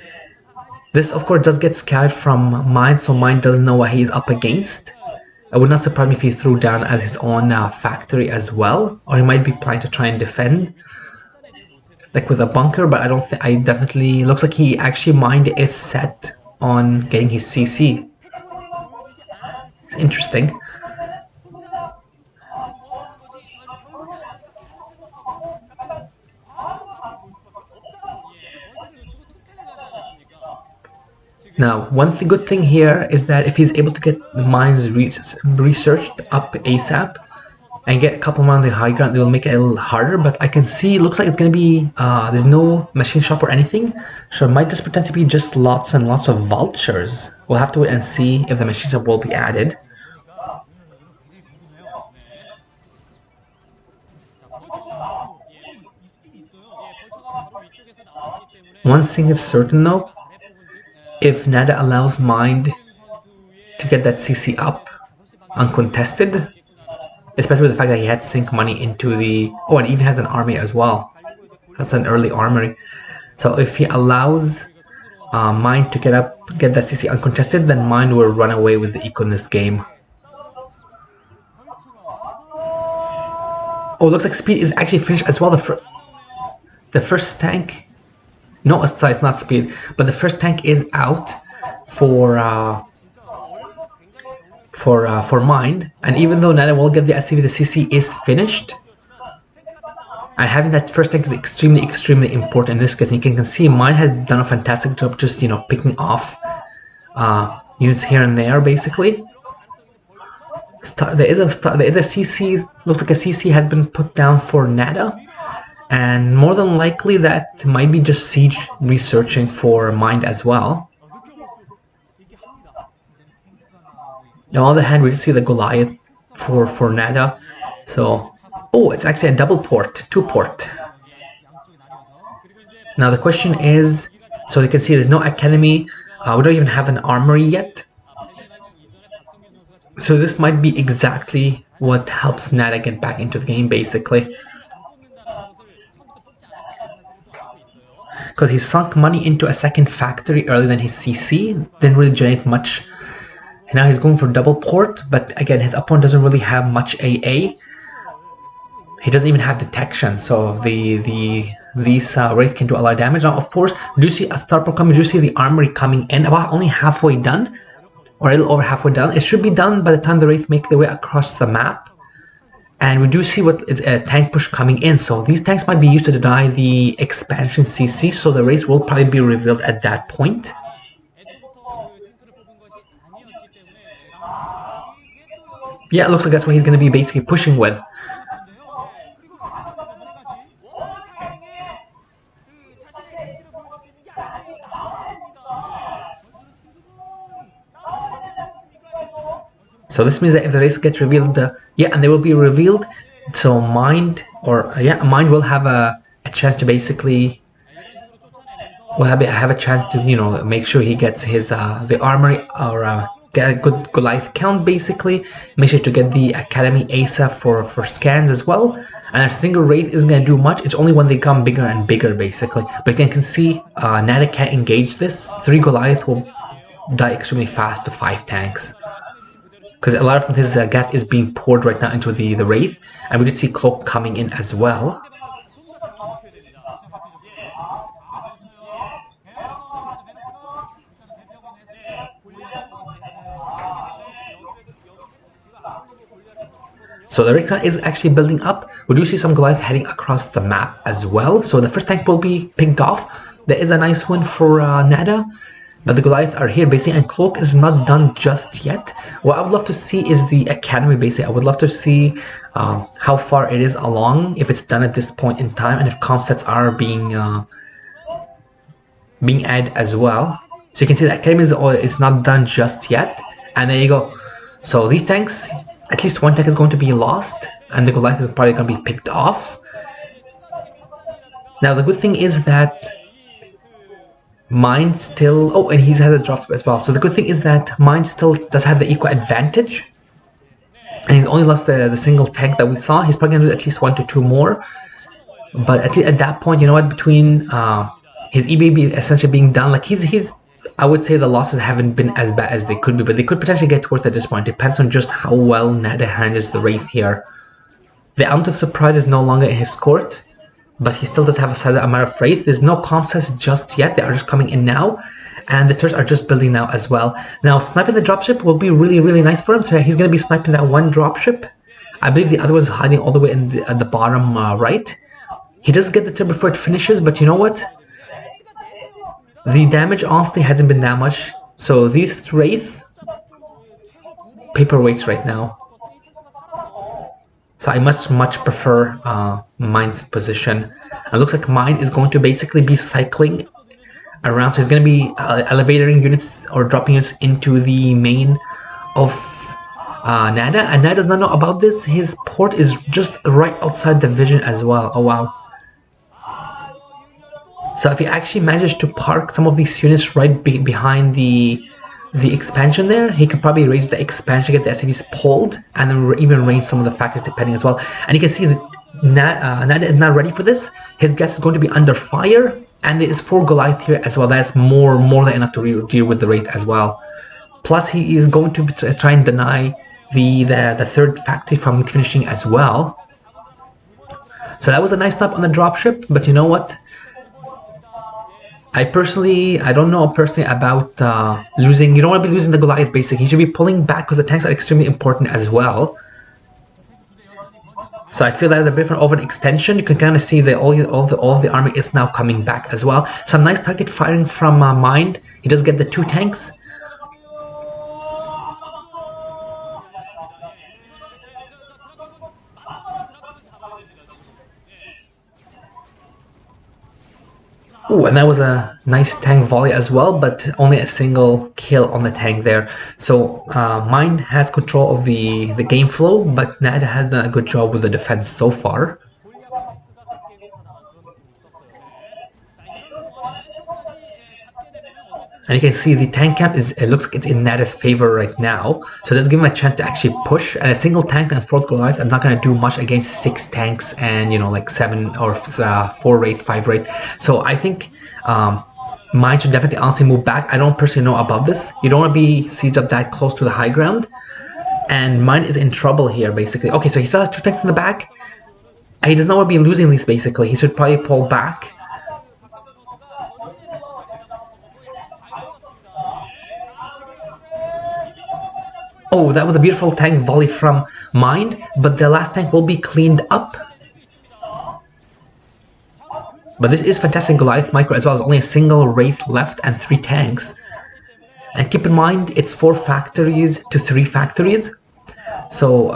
This of course does get scouted from Mind, so Mind doesn't know what he's up against. It would not surprise me if he threw down as his own factory as well, or he might be planning to try and defend, like with a bunker. But I don't think, I definitely, looks like he actually Mind is set on getting his CC. It's interesting. Now, one good thing here is that if he's able to get the mines researched up ASAP and get a couple more on the high ground, they will make it a little harder. But I can see, looks like it's going to be, there's no machine shop or anything. So it might just pretend to be just lots and lots of vultures. We'll have to wait and see if the machine shop will be added. One thing is certain though, if Nada allows Mind to get that CC up uncontested, especially with the fact that he had sink money into the... Oh, and even has an army as well. That's an early armory. So if he allows Mind to get that CC uncontested, then Mind will run away with the eco in this game. Oh, it looks like speed is actually finished as well. The first tank... No, sorry, it's not speed, but the first tank is out for Mind, and even though Nada will get the SCV, the CC is finished. And having that first tank is extremely, extremely important in this case. And you can see Mind has done a fantastic job just, you know, picking off units here and there, basically. There is a CC, looks like a CC has been put down for Nada. And more than likely that might be just Siege researching for Mind as well. On the other hand, we see the Goliath for Nada. So, oh, it's actually a double port, 2-port. Now the question is, so you can see there's no academy. We don't even have an armory yet. So this might be exactly what helps Nada get back into the game, basically. Because he sunk money into a second factory earlier than his CC, didn't really generate much. And now he's going for double port, but again, his opponent doesn't really have much AA. He doesn't even have detection, so these Wraith can do a lot of damage. Now, of course, we do see a starport coming, we do see the armory coming in, about only halfway done, or a little over halfway done. It should be done by the time the Wraith make their way across the map. And we do see what is a tank push coming in, so these tanks might be used to deny the expansion CC, so the race will probably be revealed at that point. Yeah, it looks like that's what he's going to be basically pushing with. So this means that if the race gets revealed, yeah, and they will be revealed, so Mind, or Mind will have a chance to basically, will have a chance to, you know, make sure he gets his the armory, or get a good Goliath count, basically. Make sure to get the Academy ASA for scans as well. And a single Wraith isn't going to do much, it's only when they become bigger and bigger, basically. But you can see Nada can't engage this. 3 Goliath will die extremely fast to 5 tanks. Because a lot of his Gath is being poured right now into the Wraith, and we did see Cloak coming in as well. So the Wraith is actually building up. We do see some Goliath heading across the map as well. So the first tank will be picked off. There is a nice one for Nada. But the Goliaths are here basically, and Cloak is not done just yet. What I would love to see is the Academy basically. I would love to see how far it is along, if it's done at this point in time, and if comp sets are being added as well. So you can see the Academy is not done just yet. And there you go. So these tanks, at least one tank is going to be lost, and the Goliath is probably going to be picked off. Now the good thing is that Mind still... Oh, and he's had a drop as well. So the good thing is that Mind still does have the eco advantage. And he's only lost the single tank that we saw. He's probably going to do at least 1 to 2 more. But at least at that point, you know what, between his EBB essentially being done, like he's I would say the losses haven't been as bad as they could be, but they could potentially get worth at this point. Depends on just how well Nada handles the Wraith here. The element of surprise is no longer in his court, but he still does have a solid amount of Wraith. There's no comp sets just yet, they are just coming in now, and the turrets are just building now as well. Now, sniping the dropship will be really, really nice for him, so he's going to be sniping that one dropship. I believe the other one's hiding all the way in at the bottom right. He does get the turret before it finishes, but you know what? The damage honestly hasn't been that much. So these Wraith paperweights right now. So I much prefer Mind's position. It looks like Mind is going to basically be cycling around. So he's going to be elevating units or dropping units into the main of Nada. And Nada does not know about this. His port is just right outside the vision as well. Oh wow. So if he actually manages to park some of these units right behind the expansion there, he could probably raise the expansion, get the SCVs pulled, and then even range some of the factors depending as well. And you can see that Nada is not ready for this. His gas is going to be under fire, and there is 4 Goliath here as well. That's more than enough to deal with the Wraith as well. Plus, he is going to try and deny the third factory from finishing as well. So that was a nice snap on the dropship, but you know what? I don't know personally about losing. You don't want to be losing the Goliath. Basically, he should be pulling back because the tanks are extremely important as well. So I feel that is a bit of an extension. You can kind of see that all the army is now coming back as well. Some nice target firing from Mind. He does get the 2 tanks. Ooh, and that was a nice tank volley as well, but only a single kill on the tank there. So Mind has control of the game flow, but Nada has done a good job with the defense so far. And you can see the tank count it looks like it's in Nada's favor right now. So let's give him a chance to actually push. And a single tank and 4th Goliath are not going to do much against 6 tanks and, you know, like 7 or 4 Wraith, 5 Wraith. So I think Mind should definitely honestly move back. I don't personally know about this. You don't want to be sieged up that close to the high ground. And Mind is in trouble here, basically. Okay, so he still has 2 tanks in the back. And he does not want to be losing these, basically. He should probably pull back. Oh, that was a beautiful tank volley from Mind, but the last tank will be cleaned up. But this is fantastic Goliath micro as well. There's only a single Wraith left and 3 tanks. And keep in mind, it's 4 factories to 3 factories. So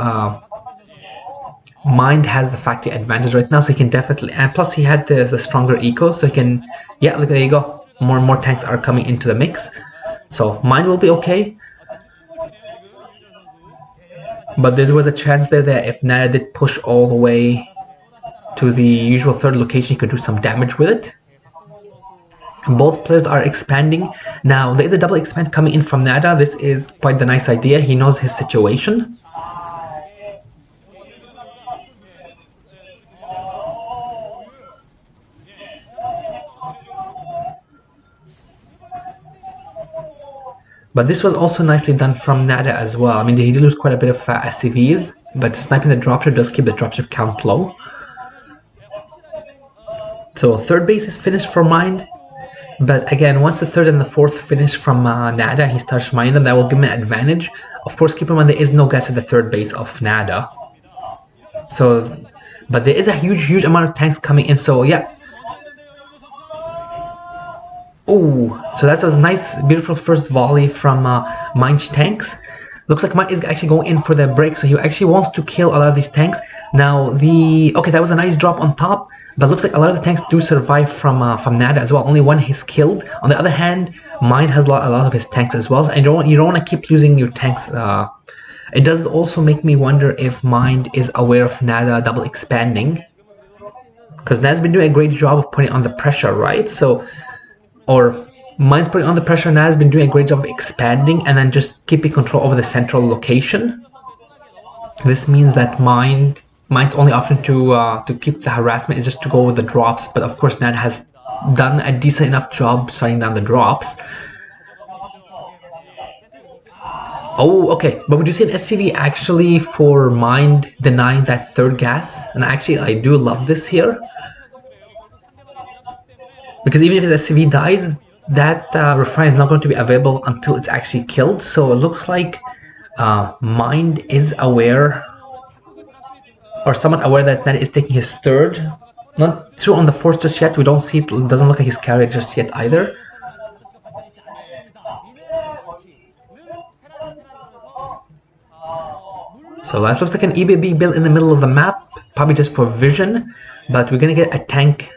Mind has the factory advantage right now, so he can definitely, and plus he had the stronger eco, so he can, yeah, look, there you go. More and more tanks are coming into the mix. So Mind will be okay. But there was a chance there that if Nada did push all the way to the usual 3rd location, he could do some damage with it. And both players are expanding. Now, there is a double expand coming in from Nada. This is quite the nice idea. He knows his situation. But this was also nicely done from Nada as well. I mean, he did lose quite a bit of SCVs, but sniping the dropship does keep the dropship count low. So 3rd base is finished for Mind. But again, once the 3rd and the 4th finish from Nada and he starts mining them, that will give him an advantage. Of course, keep in mind there is no gas at the 3rd base of Nada. So, but there is a huge amount of tanks coming in. So yeah. Oh, so that's a nice, beautiful first volley from Mind's tanks. Looks like Mind is actually going in for the break, so he actually wants to kill a lot of these tanks. Now, okay, that was a nice drop on top, but looks like a lot of the tanks do survive from Nada as well. Only 1 is killed. On the other hand, Mind has a lot of his tanks as well, and you don't want to keep losing your tanks. It does also make me wonder if Mind is aware of Nada double expanding, because Nada's been doing a great job of putting on the pressure, right? So, or Mind's putting on the pressure, and has been doing a great job of expanding and then just keeping control over the central location. This means that Mind's only option to keep the harassment is just to go with the drops. But of course, Nat has done a decent enough job shutting down the drops. Oh, okay. But would you see an SCV actually for Mind denying that 3rd gas? And actually, I do love this here. Because even if the SCV dies, that refinery is not going to be available until it's actually killed. So it looks like Mind is aware, or somewhat aware, that Nat is taking his 3rd. Not true on the 4th just yet. We don't see it. Doesn't look like he's carried just yet either. So that looks like an EB being built in the middle of the map, probably just for vision, but we're gonna get a tank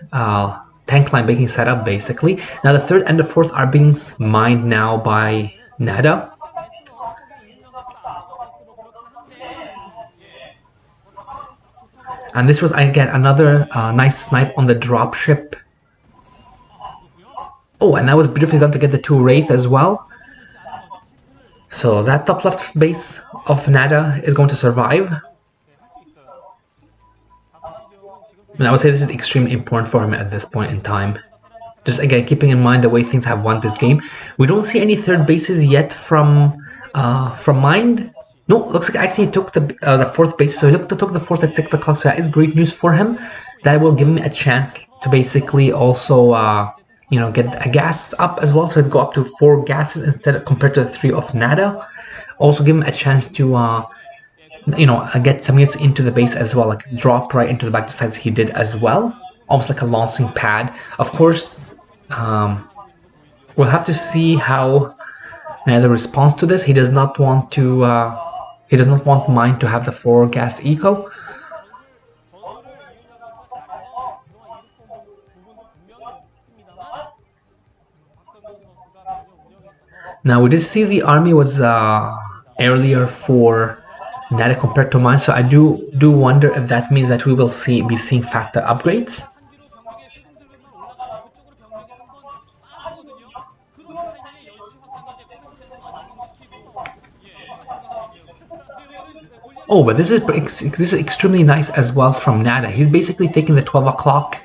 line being set up basically. Now the third and the fourth are being mined now by Nada. And this was again another nice snipe on the dropship. Oh, and that was beautifully done to get the 2 Wraith as well. So that top left base of Nada is going to survive. And I would say this is extremely important for him at this point in time. Just again, keeping in mind the way things have won this game. We don't see any third bases yet from Mind. No, looks like actually he took the fourth base. So he took the fourth at 6 o'clock. So that is great news for him. That will give him a chance to basically also get a gas up as well. So it'd go up to 4 gases compared to the 3 of Nada. Also give him a chance to get some units into the base as well, like drop right into the back sides he did as well, almost like a launching pad. Of course, we'll have to see how Nada responds to this. He does not want to. He does not want Mine to have the 4 gas eco. Now we did see the army was earlier for Nada compared to Mine, so I do wonder if that means that we will be seeing faster upgrades. Oh, but this is extremely nice as well from Nada. He's basically taking the 12 o'clock.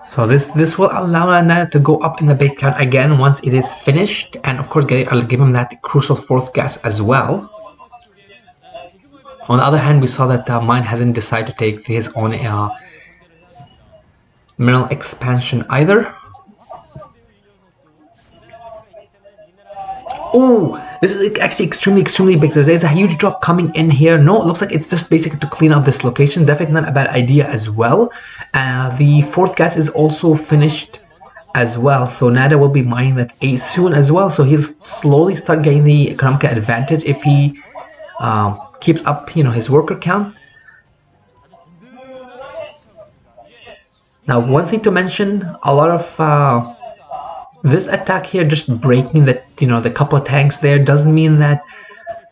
So this will allow Nada to go up in the base count again once it is finished, and of course I'll give him that crucial 4th gas as well. On the other hand, we saw that Mine hasn't decided to take his own mineral expansion either. Oh, this is actually extremely big. There's a huge drop coming in here. No, it looks like it's just basically to clean up this location. Definitely not a bad idea as well. The 4th gas is also finished as well. So Nada will be mining that 8 soon as well. So he'll slowly start getting the economic advantage if he keeps up, his worker count. Now, one thing to mention, a lot of this attack here just breaking the couple of tanks there doesn't mean that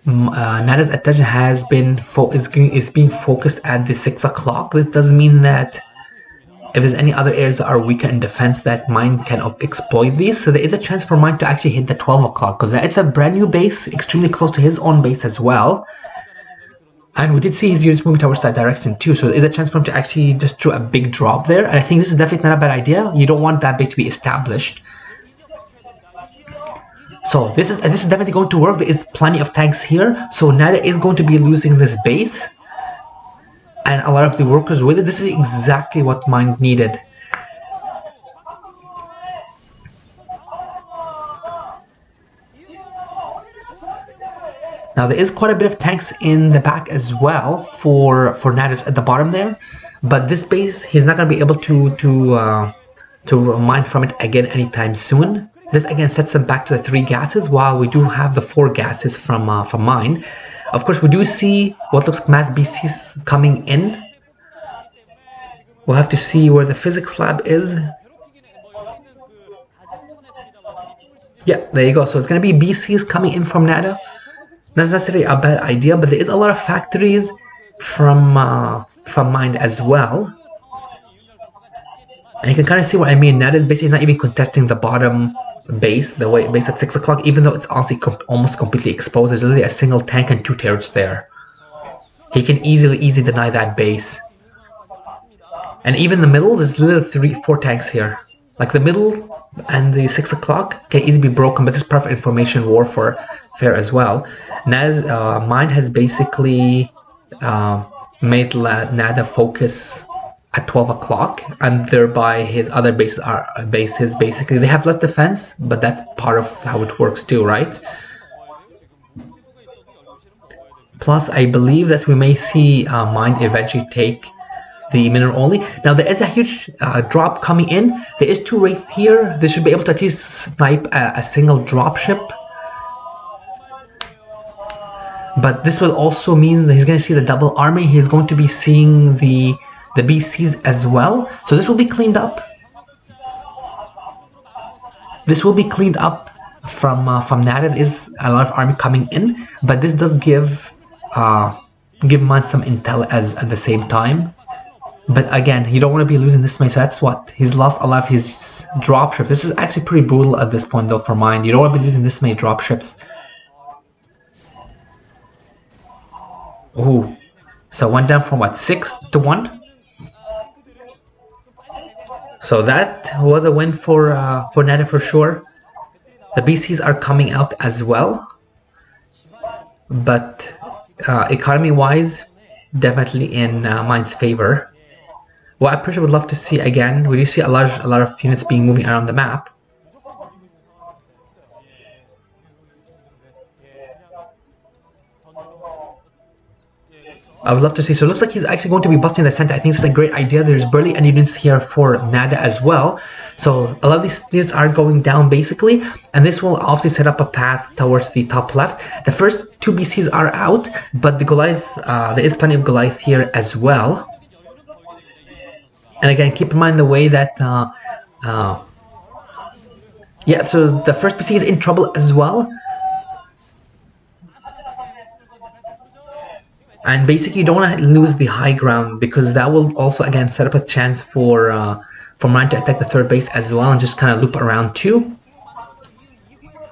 Nada's attention has been is being focused at the 6 o'clock. This does mean that if there's any other areas that are weaker in defense, that Mine can exploit these. So there is a chance for Mine to actually hit the 12 o'clock because it's a brand new base, extremely close to his own base as well. And we did see his units moving towards that direction too, so there is a chance for him to actually just do a big drop there. And I think this is definitely not a bad idea. You don't want that base to be established. So this is definitely going to work. There is plenty of tanks here, so Nada is going to be losing this base and a lot of the workers with it. This is exactly what Mine needed. Now there is quite a bit of tanks in the back as well for Nada's at the bottom there, but this base he's not going to be able to mine from it again anytime soon. This again sets him back to the 3 gases, while we do have the 4 gases from Mine. Of course, we do see what looks like mass BCs coming in. We'll have to see where the physics lab is. Yeah, there you go. So it's going to be BCs coming in from Nada. Not necessarily a bad idea, but there is a lot of factories from Mine as well. And you can kind of see what I mean. Nada is basically not even contesting the bottom base, the base at 6 o'clock, even though it's honestly almost completely exposed. There's literally a single tank and 2 turrets there. He can easily deny that base. And even the middle, there's literally 4 tanks here. Like the middle and the 6 o'clock can easily be broken, but this is perfect information warfare as well. Mine has basically made Nada focus at 12 o'clock, and thereby his other bases basically they have less defense, but that's part of how it works too, right? Plus, I believe that we may see Mind eventually take the mineral only. Now there is a huge drop coming in. There is 2 Wraith here. They should be able to at least snipe a single dropship. But this will also mean that he's going to see the double army. He's going to be seeing the BCs as well. So this will be cleaned up. This will be cleaned up from Nada. There is a lot of army coming in, but this does give Mind some intel at the same time. But again, you don't want to be losing this many, so that's what he's lost a lot of his dropships. This is actually pretty brutal at this point though for Mind. You don't want to be losing this many dropships. Ooh, so went down from what, 6 to 1? So that was a win for Nada for sure. The BCs are coming out as well, but economy-wise, definitely in Mind's favor. What I personally would love to see again, we do see a lot of units being moving around the map. I would love to see. So it looks like he's actually going to be busting the center. I think this is a great idea. There's barely any units here for Nada as well. So a lot of these units are going down basically, and this will obviously set up a path towards the top left. The first 2 BCs are out, but the Goliath, there is plenty of Goliath here as well. And again, keep in mind the way that, yeah, so the first BC is in trouble as well. And basically, you don't want to lose the high ground, because that will also, again, set up a chance for Mind to attack the 3rd base as well and just kind of loop around too.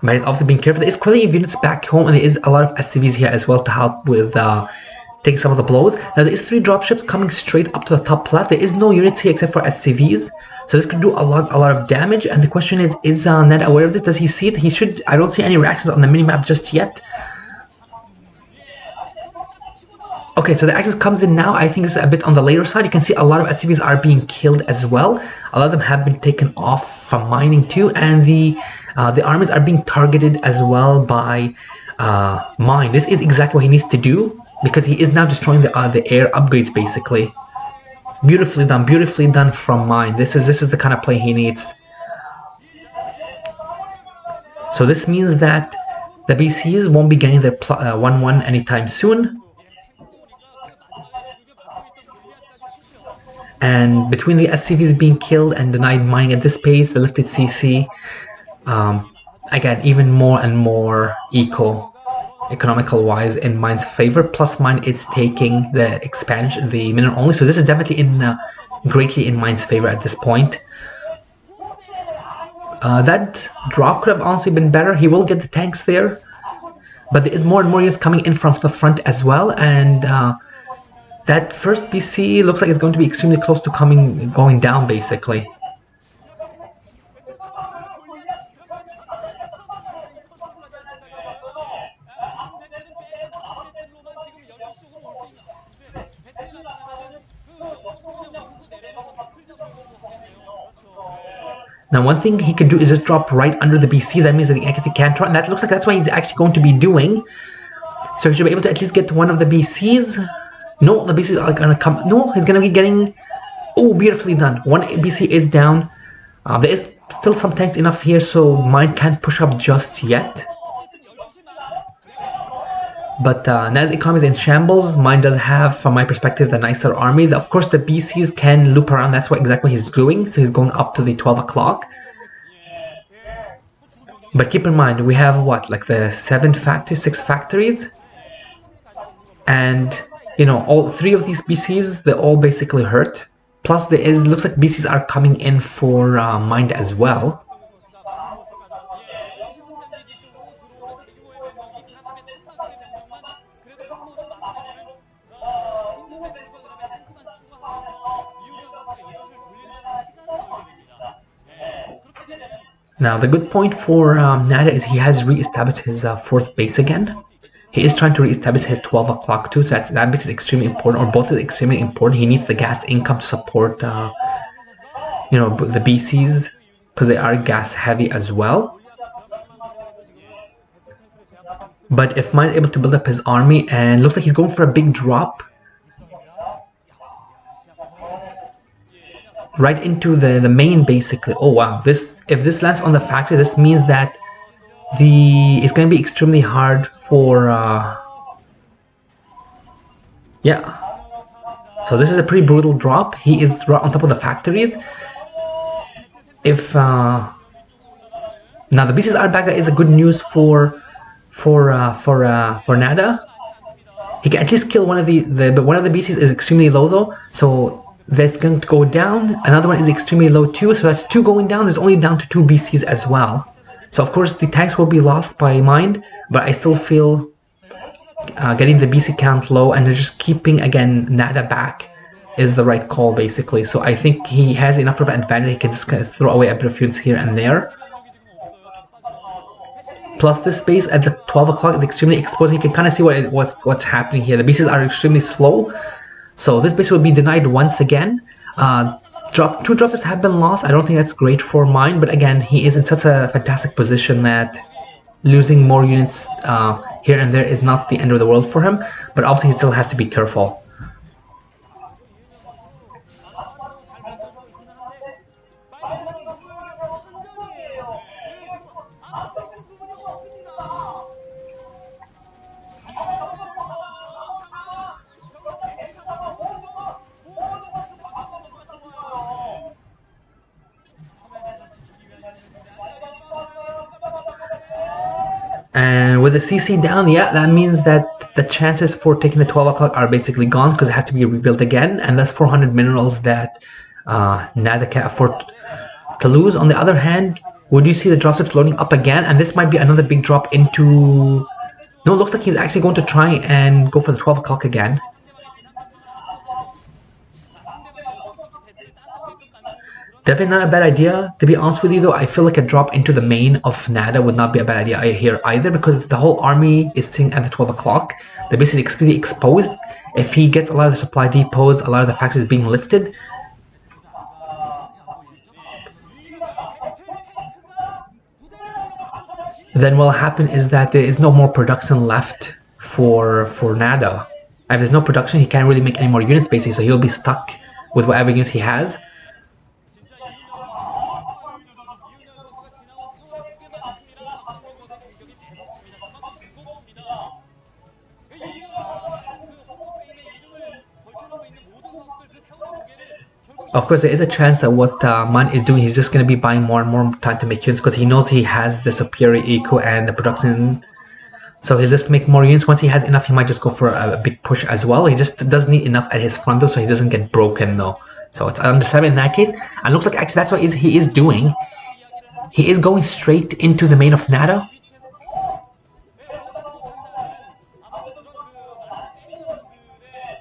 But it's also being careful. There is quite a few units back home, and there is a lot of SCVs here as well to help with taking some of the blows. Now, there is 3 dropships coming straight up to the top left. There is no units here except for SCVs. So this could do a lot of damage. And the question is Ned aware of this? Does he see it? He should. I don't see any reactions on the minimap just yet. Okay, so the axis comes in now. I think it's a bit on the later side. You can see a lot of SCVs are being killed as well. A lot of them have been taken off from mining too, and the armies are being targeted as well by Mine. This is exactly what he needs to do, because he is now destroying the air upgrades basically. Beautifully done from Mine. This is the kind of play he needs. So this means that the BCs won't be getting their 1-1 anytime soon. And between the SCVs being killed and denied mining at this pace, the lifted CC, again, even more and more economical wise in Mine's favor. Plus, Mine is taking the expansion, the mineral only. So this is definitely greatly in Mine's favor at this point. That drop could have honestly been better. He will get the tanks there, but there is more and more units coming in from the front as well, and that first BC looks like it's going to be extremely close to going down basically. Now, one thing he could do is just drop right under the BC. That means that he can't try, and that looks like that's what he's actually going to be doing. So he should be able to at least get to one of the BCs. No, the BCs are gonna come. No, he's gonna be getting. Oh, beautifully done. One BC is down. There is still some tanks enough here, so Mine can't push up just yet. But Naz economy is in shambles. Mine does have, from my perspective, the nicer army. Of course, the BCs can loop around. That's what exactly he's doing. So he's going up to the 12 o'clock. But keep in mind, we have what, like the 6 factories, and you know, all 3 of these BCs, they're all basically hurt. Plus, looks like BCs are coming in for Mind as well. Now, the good point for Nada is he has re-established his 4th base again. He is trying to re-establish his 12 o'clock too, so that base is extremely important, or both is extremely important. He needs the gas income to support, you know, the BCs, because they are gas heavy as well. But if Mind is able to build up his army, and looks like he's going for a big drop right into the main, basically. Oh wow, if this lands on the factory, this means that it's going to be extremely hard for yeah. So this is a pretty brutal drop. He is right on top of the factories. If now the BC's Arbaga is a good news for Nada. He can at least kill one of but one of the BCs is extremely low though, so that's going to go down. Another one is extremely low too, so that's 2 going down. There's only down to 2 BCs as well. So of course the tanks will be lost by Mind, but I still feel getting the BC count low and just keeping again Nada back is the right call basically. So I think he has enough of an advantage. He can just kind of throw away a bit of units here and there. Plus this space at the 12 o'clock is extremely exposed. You can kind of see what's happening here. The BCs are extremely slow. So this base will be denied once again. 2 drops have been lost. I don't think that's great for Mind, but again, he is in such a fantastic position that losing more units here and there is not the end of the world for him. But obviously he still has to be careful. And with the CC down, yeah, that means that the chances for taking the 12 o'clock are basically gone because it has to be rebuilt again, and that's 400 minerals that Nada can't afford to lose. On the other hand, would you see the dropships loading up again? And this might be another big drop into... No, it looks like he's actually going to try and go for the 12 o'clock again. Definitely not a bad idea. To be honest with you though, I feel like a drop into the main of Nada would not be a bad idea here either, because the whole army is sitting at the 12 o'clock. The base is extremely exposed. If he gets a lot of the supply depots, a lot of the factories being lifted, then what will happen is that there is no more production left for Nada. If there's no production, he can't really make any more units basically, so he'll be stuck with whatever units he has. Of course, there is a chance that what Man is doing, he's just going to be buying more and more time to make units because he knows he has the superior eco and the production. So he'll just make more units. Once he has enough, he might just go for a big push as well. He just doesn't need enough at his front though, so he doesn't get broken though. So it's understandable in that case. And looks like actually that's what he is doing. He is going straight into the main of Nada.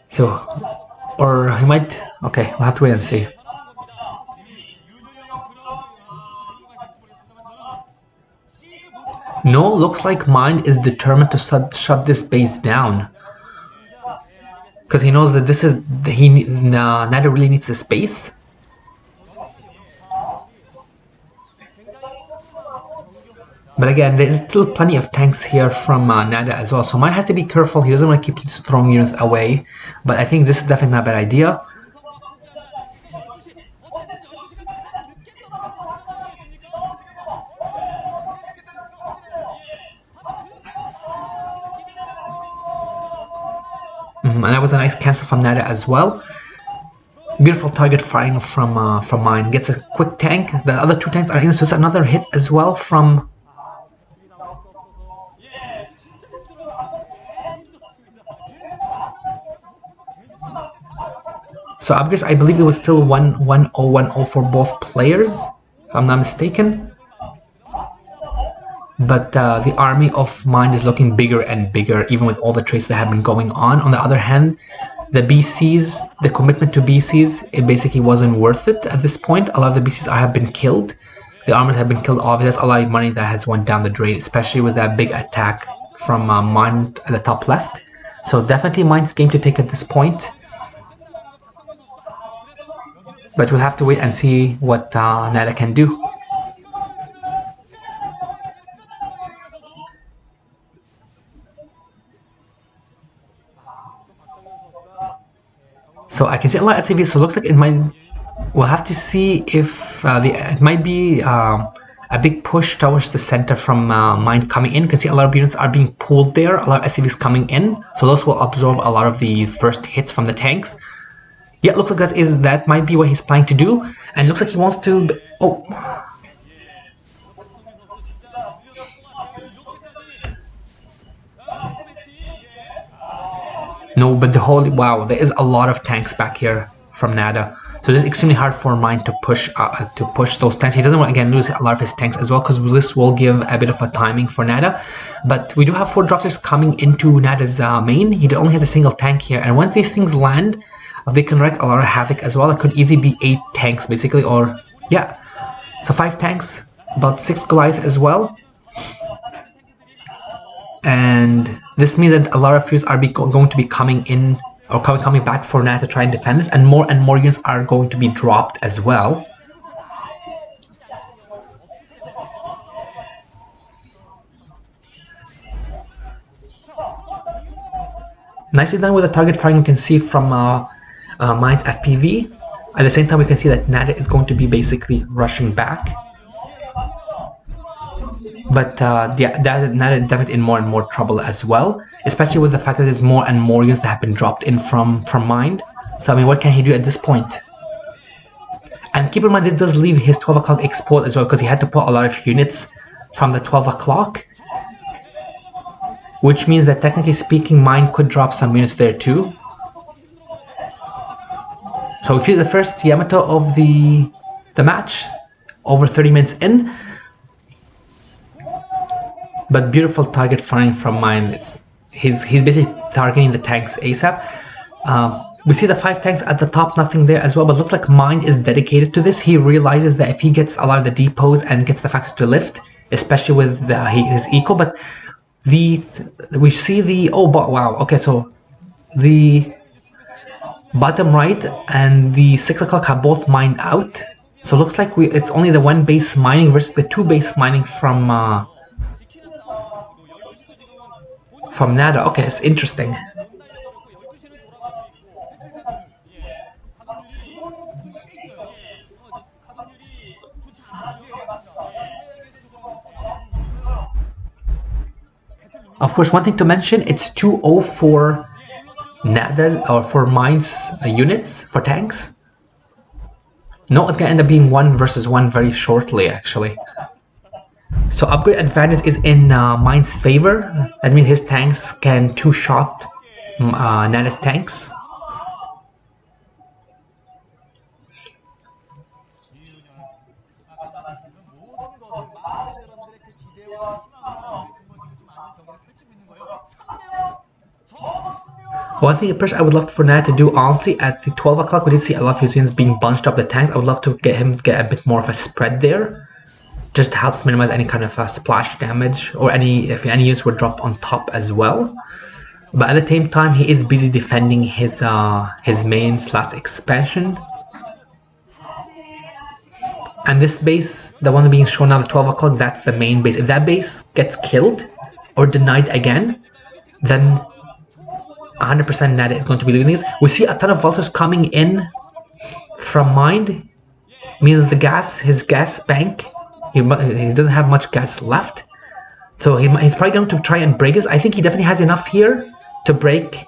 So, or he might... Okay, we'll have to wait and see. No, looks like Mind is determined to shut this base down. Because he knows that this is... Nada really needs the space. But again, there's still plenty of tanks here from Nada as well. So Mind has to be careful. He doesn't want to keep strong units away. But I think this is definitely not a bad idea. And that was a nice cancel from Nada as well. Beautiful target firing from Mind. Gets a quick tank. The other 2 tanks are in, so it's another hit as well from... So upgrades, I believe it was still 1-1-0-1-0 for both players, if I'm not mistaken. But the army of Mind is looking bigger and bigger, even with all the trades that have been going on. On the other hand, the BCs, the commitment to BCs, it basically wasn't worth it at this point. A lot of the BCs have been killed. The armors have been killed off. There's a lot of money that has went down the drain, especially with that big attack from Mind at the top left. So definitely Mind's game to take at this point. But we'll have to wait and see what Nada can do. So I can see a lot of SCVs, so it looks like it might... We'll have to see if it might be a big push towards the center from Mind coming in. You can see a lot of units are being pulled there, a lot of SCVs coming in, so those will absorb a lot of the first hits from the tanks. Yeah, it looks like that might be what he's planning to do, and it looks like he wants to... Oh! No, but the whole... Wow, there is a lot of tanks back here from Nada. So it's extremely hard for Mind to push those tanks. He doesn't want to, again, lose a lot of his tanks as well, because this will give a bit of a timing for Nada. But we do have 4 dropships coming into Nada's main. He only has a single tank here, and once these things land, they can wreak a lot of havoc as well. It could easily be 8 tanks, basically, or... Yeah. So 5 tanks, about 6 Goliath as well. And this means that a lot of fuels are going to be coming in, or coming back for Nat to try and defend this, and more units are going to be dropped as well. Nicely done with the target firing. You can see from Mind's FPV. At the same time, we can see that Nada is going to be basically rushing back. But yeah, Nada is definitely in more and more trouble as well, especially with the fact that there's more and more units that have been dropped in from Mind. So I mean, what can he do at this point? And keep in mind, this does leave his 12 o'clock exposed as well, because he had to put a lot of units from the 12 o'clock. Which means that technically speaking, Mind could drop some units there too. So if he's the first Yamato of the match, over 30 minutes in. But beautiful target firing from Mind. He's basically targeting the tanks ASAP. We see the 5 tanks at the top, nothing there as well, but looks like Mind is dedicated to this. He realizes that if he gets a lot of the depots and gets the facts to lift, especially with his eco, but we see the... Oh, but wow, okay, so the bottom right and the 6 o'clock have both mined out. So it looks like it's only the 1 base mining versus the 2 base mining from Nada. Okay, it's interesting. Of course, one thing to mention, it's 2-0 for Nada's, or for Mind's units, for tanks. No, it's gonna end up being 1 versus 1 very shortly, actually. So upgrade advantage is in Mind's favor. That means his tanks can 2-shot Nada's tanks. One thing at first I would love for Nat to do, honestly, at the 12 o'clock we did see a lot of his units being bunched up the tanks. I would love to get him to get a bit more of a spread there. Just helps minimize any kind of splash damage, or if any units were dropped on top as well. But at the same time, he is busy defending his main / expansion. And this base, the one being shown now, the 12 o'clock, that's the main base. If that base gets killed or denied again, then 100% Nada is going to be losing this. We see a ton of vultures coming in from Mind. Means his gas bank, he doesn't have much gas left. So he's probably going to try and break this. I think he definitely has enough here to break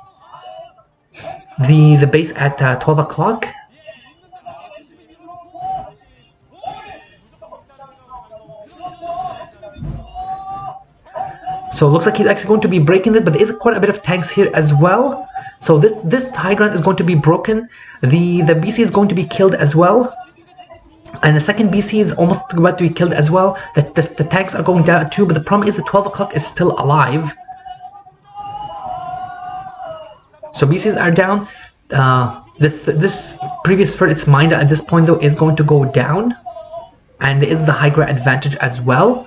the base at 12 o'clock. So it looks like he's actually going to be breaking it, but there is quite a bit of tanks here as well. So this high ground is going to be broken. The BC is going to be killed as well. And the second BC is almost about to be killed as well. The tanks are going down too, but the problem is the 12 o'clock is still alive. So BCs are down. This previous third, its minder at this point though is going to go down. And there is the high ground advantage as well.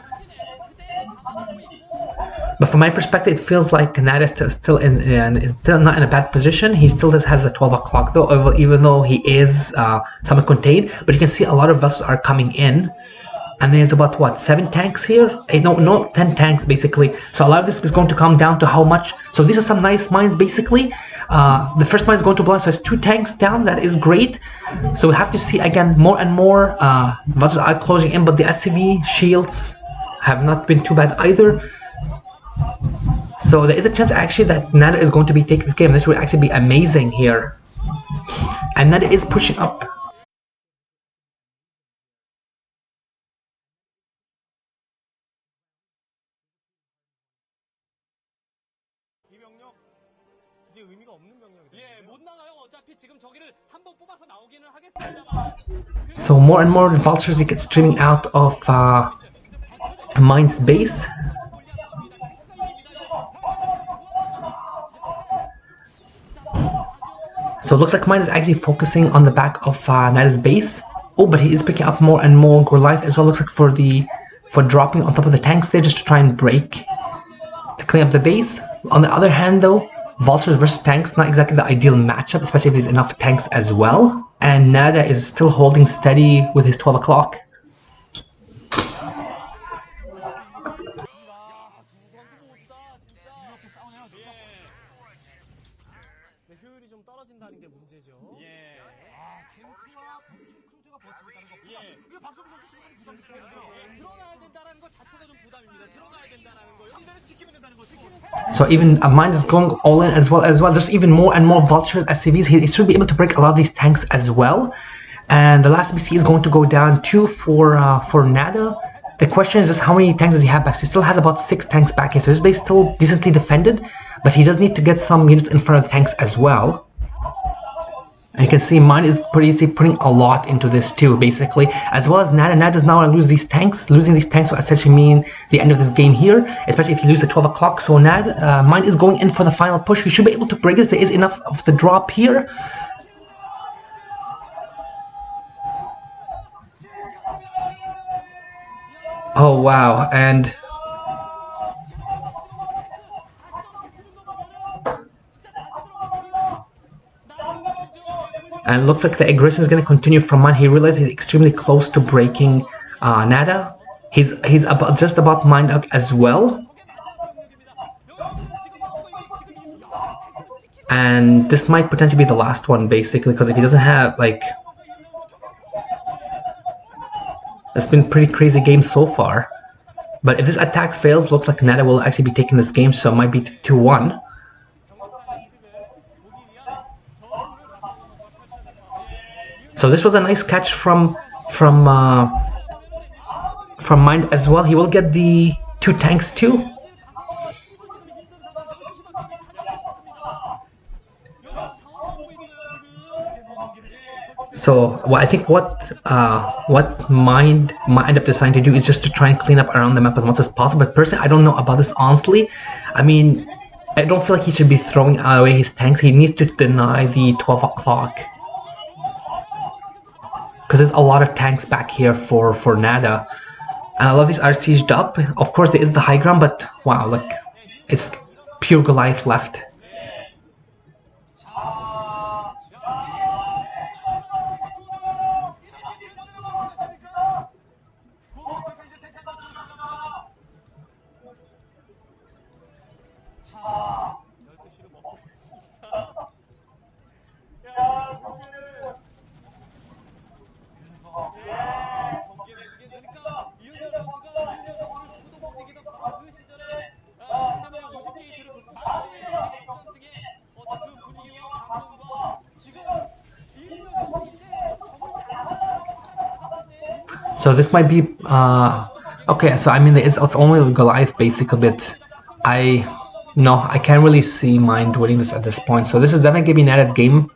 But from my perspective, it feels like Nada is still not in a bad position. He still has the 12 o'clock though, even though he is somewhat contained. But you can see a lot of vessels are coming in. And there's about what, 7 tanks here? No, 10 tanks basically. So a lot of this is going to come down to how much. So these are some nice mines basically. The first mine is going to blind, so it's 2 tanks down. That is great. So we have to see again more and more vultures are closing in, but the SCV shields have not been too bad either. So there is a chance actually that Nada is going to be taking this game. This will actually be amazing here. And Nada is pushing up. So more and more vultures you get streaming out of Mine's base. So it looks like Mine is actually focusing on the back of Nada's base. Oh, but he is picking up more and more Goliath as well. Looks like for dropping on top of the tanks there just to try and break to clean up the base. On the other hand though, vultures versus tanks, not exactly the ideal matchup, especially if there's enough tanks as well. And Nada is still holding steady with his 12 o'clock. So even Mine is going all in as well. There's even more and more vultures, SCVs. He should be able to break a lot of these tanks as well. And the last BC is going to go down 2 for Nada. The question is just how many tanks does he have back? So he still has about 6 tanks back here. So his base is still decently defended, but he does need to get some units in front of the tanks as well. And you can see Mine is putting a lot into this too, basically, as well as Nada. Nada does now lose these tanks. Losing these tanks will essentially mean the end of this game here, especially if you lose at 12 o'clock. So Mine is going in for the final push. He should be able to break this. There is enough of the drop here. Oh wow, and it looks like the aggression is going to continue from Mine. He realizes he's extremely close to breaking Nada. He's just about mined out as well. And this might potentially be the last one, basically, because if he doesn't have, like... It's been a pretty crazy game so far. But if this attack fails, looks like Nada will actually be taking this game, so it might be 2-1. So this was a nice catch from Mind as well. He will get the 2 tanks too. So I think what Mind might end up deciding to do is just to try and clean up around the map as much as possible. But personally, I don't know about this honestly. I mean, I don't feel like he should be throwing away his tanks. He needs to deny the 12 o'clock. Because there's a lot of tanks back here for Nada. And a lot of these are sieged up. Of course, there is the high ground, but wow, like, it's pure Goliath left. So this might be okay. So I mean, it's only Goliath basically, but I can't really see Mind winning this at this point. So this is definitely gonna be Nada's game.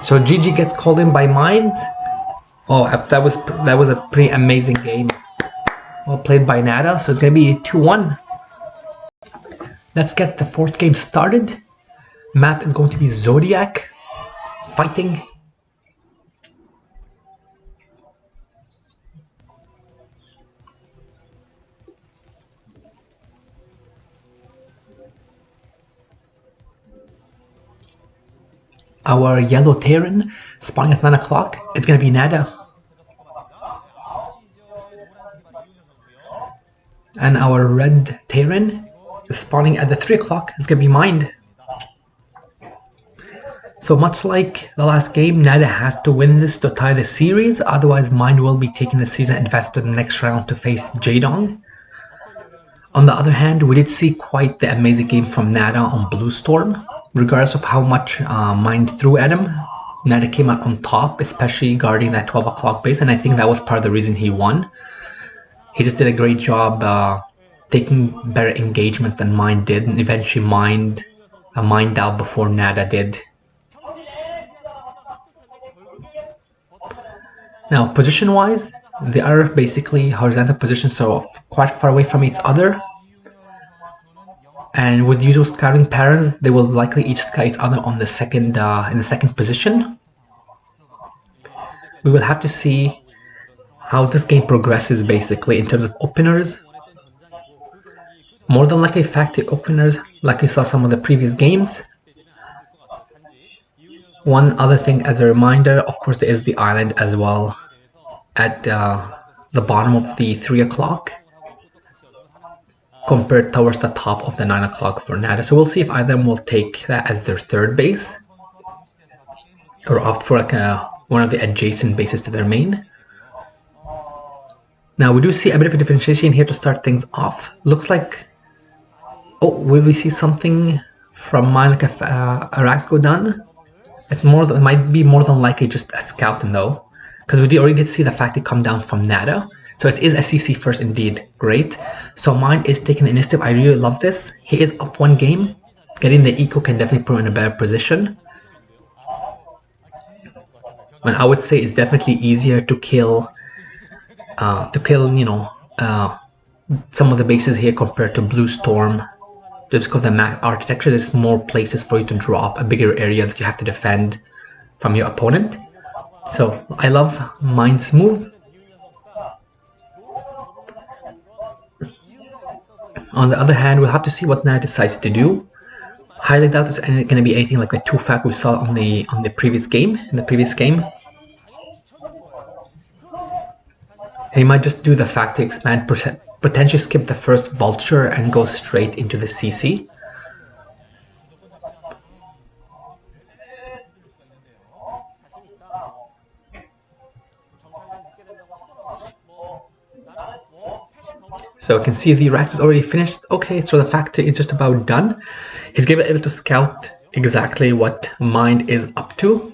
So GG gets called in by Mind. Oh, that was a pretty amazing game. well played by Nada, so it's going to be 2-1. Let's get the fourth game started. Map is going to be Zodiac, fighting. Our yellow Terran spawning at 9 o'clock. It's going to be Nada. And our red Terran is spawning at the 3 o'clock. It's going to be Mind. So much like the last game, Nada has to win this to tie the series. Otherwise, Mind will be taking the season advanced to the next round to face Jaedong. On the other hand, we did see quite the amazing game from Nada on Blue Storm. Regardless of how much Mind threw at him, Nada came out on top, especially guarding that 12 o'clock base, and I think that was part of the reason he won. He just did a great job taking better engagements than Mind did, and eventually Mind out before Nada did. Now, position-wise, they are basically horizontal positions, so quite far away from each other. And with usual scouting patterns, they will likely each scout each other on the second in the second position. We will have to see how this game progresses basically in terms of openers. More than likely factory openers, like we saw some of the previous games. One other thing as a reminder, of course, there is the island as well at the bottom of the 3 o'clock. Compared towards the top of the 9 o'clock for Nada. So we'll see if either of them will take that as their third base or opt for like one of the adjacent bases to their main. Now we do see a bit of a differentiation here to start things off. Looks like, oh, will we see something from mine like a Rax go done? It might be more than likely just a scouting though, because we already did see the fact it come down from Nada. So it is a CC first indeed. Great. So Mind is taking the initiative. I really love this. He is up one game. Getting the eco can definitely put him in a better position. And I would say it's definitely easier to kill you know, some of the bases here compared to Blue Storm. Just because the map architecture, there's more places for you to drop, a bigger area that you have to defend from your opponent. So I love Mind's move. On the other hand, we'll have to see what Nada decides to do. Highly doubt it's going to be anything like the 2-fact we saw on the previous game. In the previous game, he might just do the fact to expand, potentially skip the first vulture and go straight into the CC. So I can see the Rax is already finished. Okay, so the factory is just about done. He's going to be able to scout exactly what Mind is up to.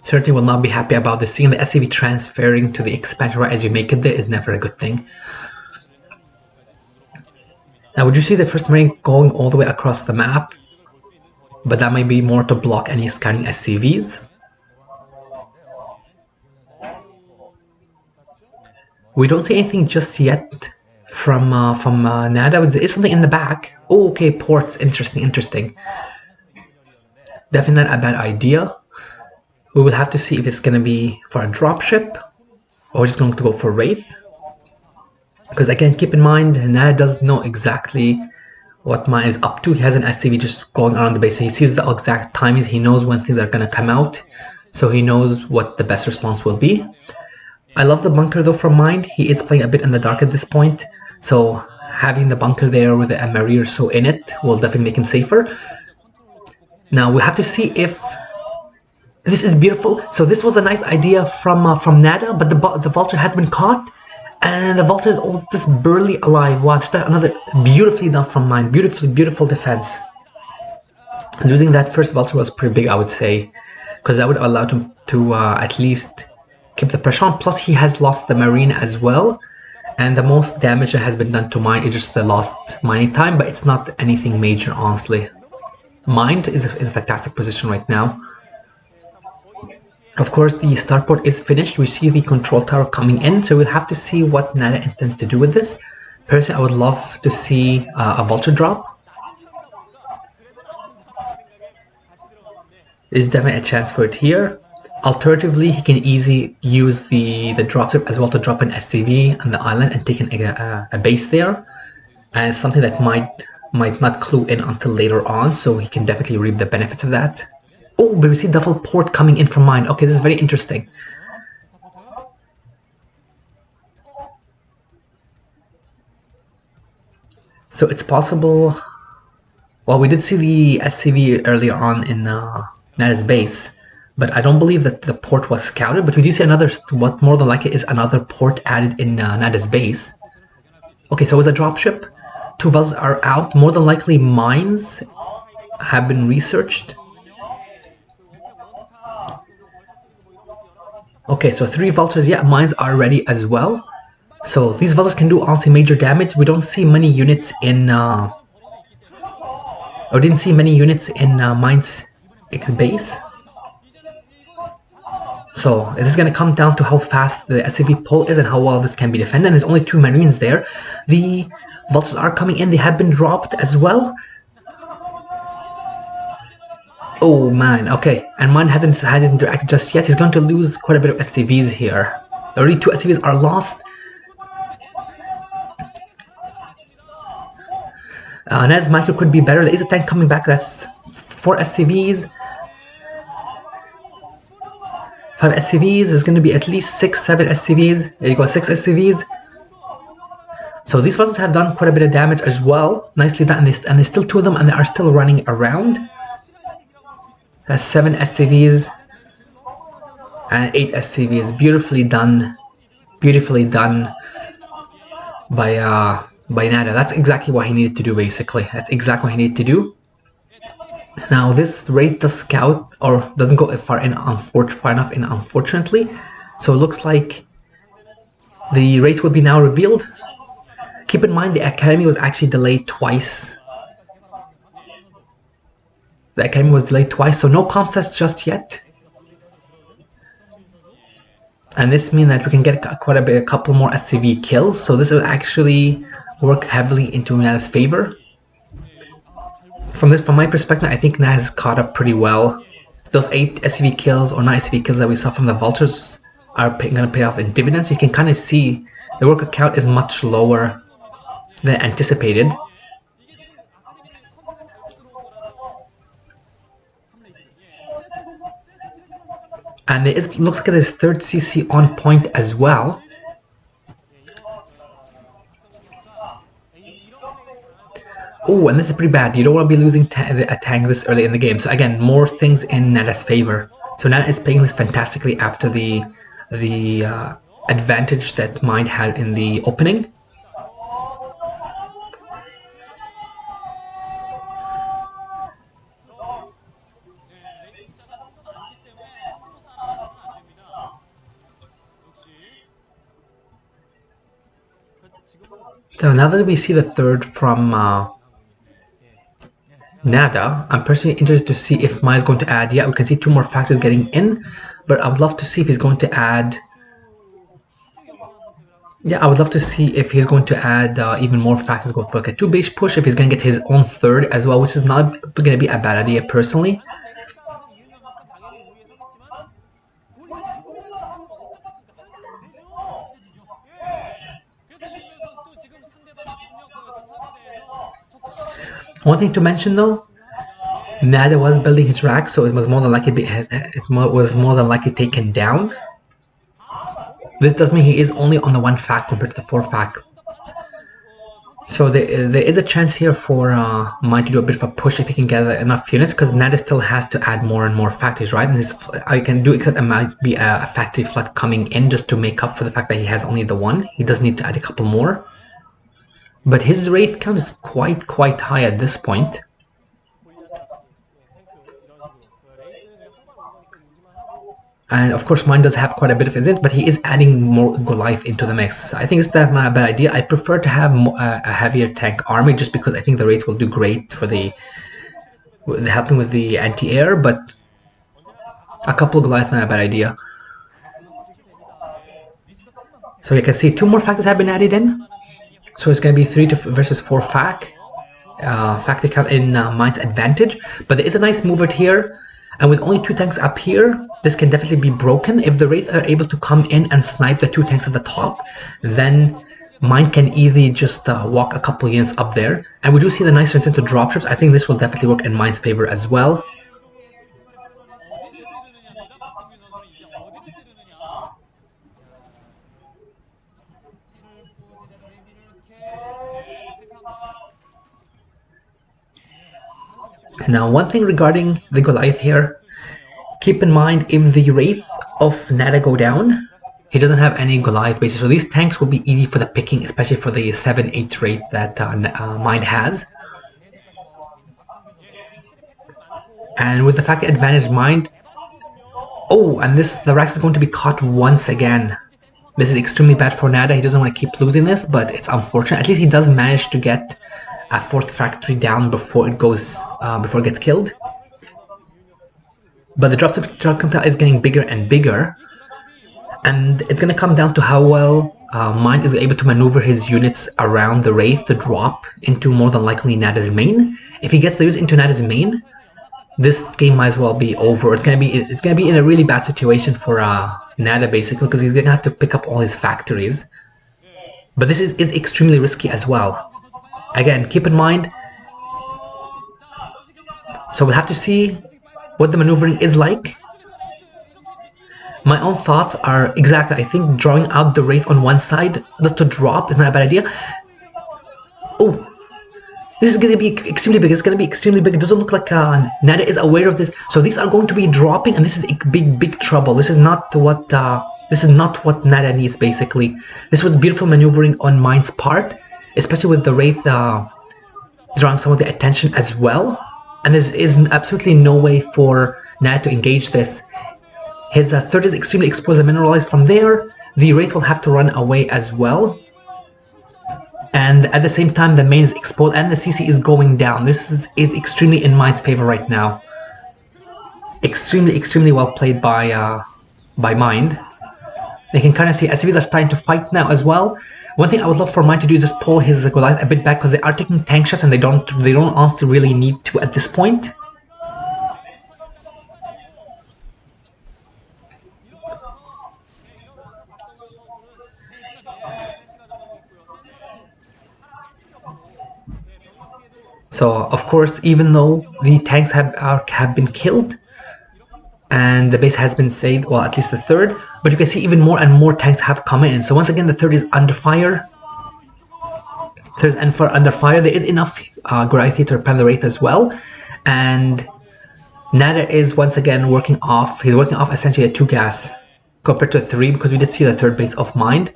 Certainly will not be happy about this. Seeing the SCV transferring to the expansion right as you make it there is never a good thing. Now, would you see the first Marine going all the way across the map? But that might be more to block any scouting SCVs. We don't see anything just yet from Nada. There is something in the back. Oh, okay, ports. Interesting. Definitely not a bad idea. We will have to see if it's going to be for a dropship or it's going to go for Wraith. Because again, keep in mind, Nada does know exactly what Mind is up to. He has an SCV just going around the base, so he sees the exact timings. He knows when things are going to come out, so he knows what the best response will be. I love the bunker though from Mind. He is playing a bit in the dark at this point, so having the bunker there with a Marie or so in it will definitely make him safer. Now we have to see if this is beautiful. So this was a nice idea from Nada, but the vulture has been caught, and the vulture is just barely alive. Wow, just another beautifully done from Mind. Beautiful defense. Losing that first vulture was pretty big, I would say, because that would allow him to at least keep the pressure on. Plus, he has lost the Marine as well, and the most damage that has been done to Mind is just the lost mining time, but it's not anything major, honestly. Mind is in a fantastic position right now. Of course, the starport is finished. We see the control tower coming in, so we'll have to see what Nada intends to do with this. Personally, I would love to see a vulture drop. There's definitely a chance for it here. Alternatively, he can easily use the dropship as well to drop an SCV on the island and take a base there. And it's something that might not clue in until later on, so he can definitely reap the benefits of that. Oh, but we see double port coming in from mine. Okay, this is very interesting. So it's possible. Well, we did see the SCV earlier on in Nada's base, but I don't believe that the port was scouted. But we do see another, what more than likely is another port added in Nada's base. Okay, so it was a dropship. 2 vultures are out. More than likely, mines have been researched. Okay, so 3 vultures. Yeah, mines are ready as well. So these vultures can do honestly major damage. We don't see many units in. Or didn't see many units in mines base. So this is going to come down to how fast the SCV pull is and how well this can be defended. And there's only 2 marines there. The vultures are coming in. They have been dropped as well. Oh man, okay. And mine hasn't interacted just yet. He's going to lose quite a bit of SCVs here. Already 2 SCVs are lost. Ned's micro could be better. There is a tank coming back. That's 4 SCVs. 5 SCVs. There's going to be at least 6-7 SCVs. There you go, 6 SCVs. So these vessels have done quite a bit of damage as well. Nicely done. And there's still 2 of them, and they are still running around. That's 7 SCVs and 8 SCVs. Beautifully done. Beautifully done by Nada. That's exactly what he needed to do, basically. That's exactly what he needed to do. Now, this Ro8 does scout, or doesn't go far enough, unfortunately. So it looks like the Ro8 will be now revealed. Keep in mind, the Academy was actually delayed twice. The Academy was delayed twice, so no comp sets just yet. And this means that we can get a couple more SCV kills. So this will actually work heavily into Nada's favor. From my perspective, I think Nada has caught up pretty well. Those 8 SCV kills or 9 SCV kills that we saw from the vultures are going to pay off in dividends. You can kind of see the worker count is much lower than anticipated. And there looks like there's 3rd CC on point as well. Oh, and this is pretty bad. You don't want to be losing a tank this early in the game. So again, more things in Nada's favor. So Nada is playing this fantastically after the advantage that Mind had in the opening. So now that we see the 3rd from Nada, I'm personally interested to see if Maya is going to add. Yeah, we can see 2 more factors getting in, but I would love to see if he's going to add. Yeah, I would love to see if he's going to add even more factors. Go for like a 2 base push. If he's going to get his own 3rd as well, which is not going to be a bad idea personally. One thing to mention though, Nada was building his rack, so it was more than likely taken down. This does mean he is only on the 1 fact compared to the 4 fact. So there is a chance here for Mind to do a bit of a push if he can gather enough units, because Nada still has to add more and more factories, right? And I can do, except there might be a factory flood coming in just to make up for the fact that he has only the 1. He does need to add a couple more. But his Wraith count is quite high at this point. And of course, mine does have quite a bit of it, but he is adding more Goliath into the mix. I think it's not a bad idea. I prefer to have a heavier tank army just because I think the Wraith will do great for helping with the anti-air. But A couple Goliath, not a bad idea. So you can see 2 more factors have been added in. So it's going to be 3 versus 4 fac. Fact they come in Mind's advantage, but there is a nice movement here, and with only 2 tanks up here, this can definitely be broken. If the Wraith are able to come in and snipe the 2 tanks at the top, then Mind can easily just walk a couple units up there, and we do see the nice turns into dropships. I think this will definitely work in Mind's favor as well. Now, one thing regarding the Goliath here, keep in mind if the Wraith of Nada go down, he doesn't have any Goliath bases, so these tanks will be easy for the picking, especially for the 7-8 Wraith that Mind has. And with the fact that advantage Mind, oh, and the Rax is going to be caught once again. This is extremely bad for Nada. He doesn't want to keep losing this, but it's unfortunate. At least he does manage to get a 4th factory down before it goes, before it gets killed. But the drop is getting bigger and bigger, and it's going to come down to how well Mind is able to maneuver his units around the Wraith to drop into more than likely Nada's main. If he gets the units into Nada's main, this game might as well be over. It's gonna be in a really bad situation for Nada basically, because he's gonna have to pick up all his factories. But this is extremely risky as well. Again, keep in mind. So we'll have to see what the maneuvering is like. My own thoughts are exactly, I think drawing out the Wraith on one side just to drop is not a bad idea. Oh. This is going to be extremely big. It's going to be extremely big. It doesn't look like Nada is aware of this. So these are going to be dropping, and this is big trouble. This is not what Nada needs. Basically, this was beautiful maneuvering on Mind's part, especially with the Wraith drawing some of the attention as well. And there is absolutely no way for Nada to engage this. His 3rd is extremely exposed and mineralized. From there, the Wraith will have to run away as well. And at the same time, the main is exposed and the CC is going down. This is extremely in Mind's favor right now. Extremely well played by Mind. They can kind of see SCVs are starting to fight now as well. One thing I would love for Mind to do is just pull his Goliath a bit back, because they are taking tank shots and they don't honestly really need to at this point. So, of course, even though the tanks have been killed and the base has been saved, well, at least the 3rd, but you can see even more and more tanks have come in. So once again, the 3rd is under fire. 3rd is under fire. There is enough Goliath to repel the Wraith as well. And Nada is once again working off. He's working off essentially a 2 gas compared to a 3, because we did see the 3rd base of Mind.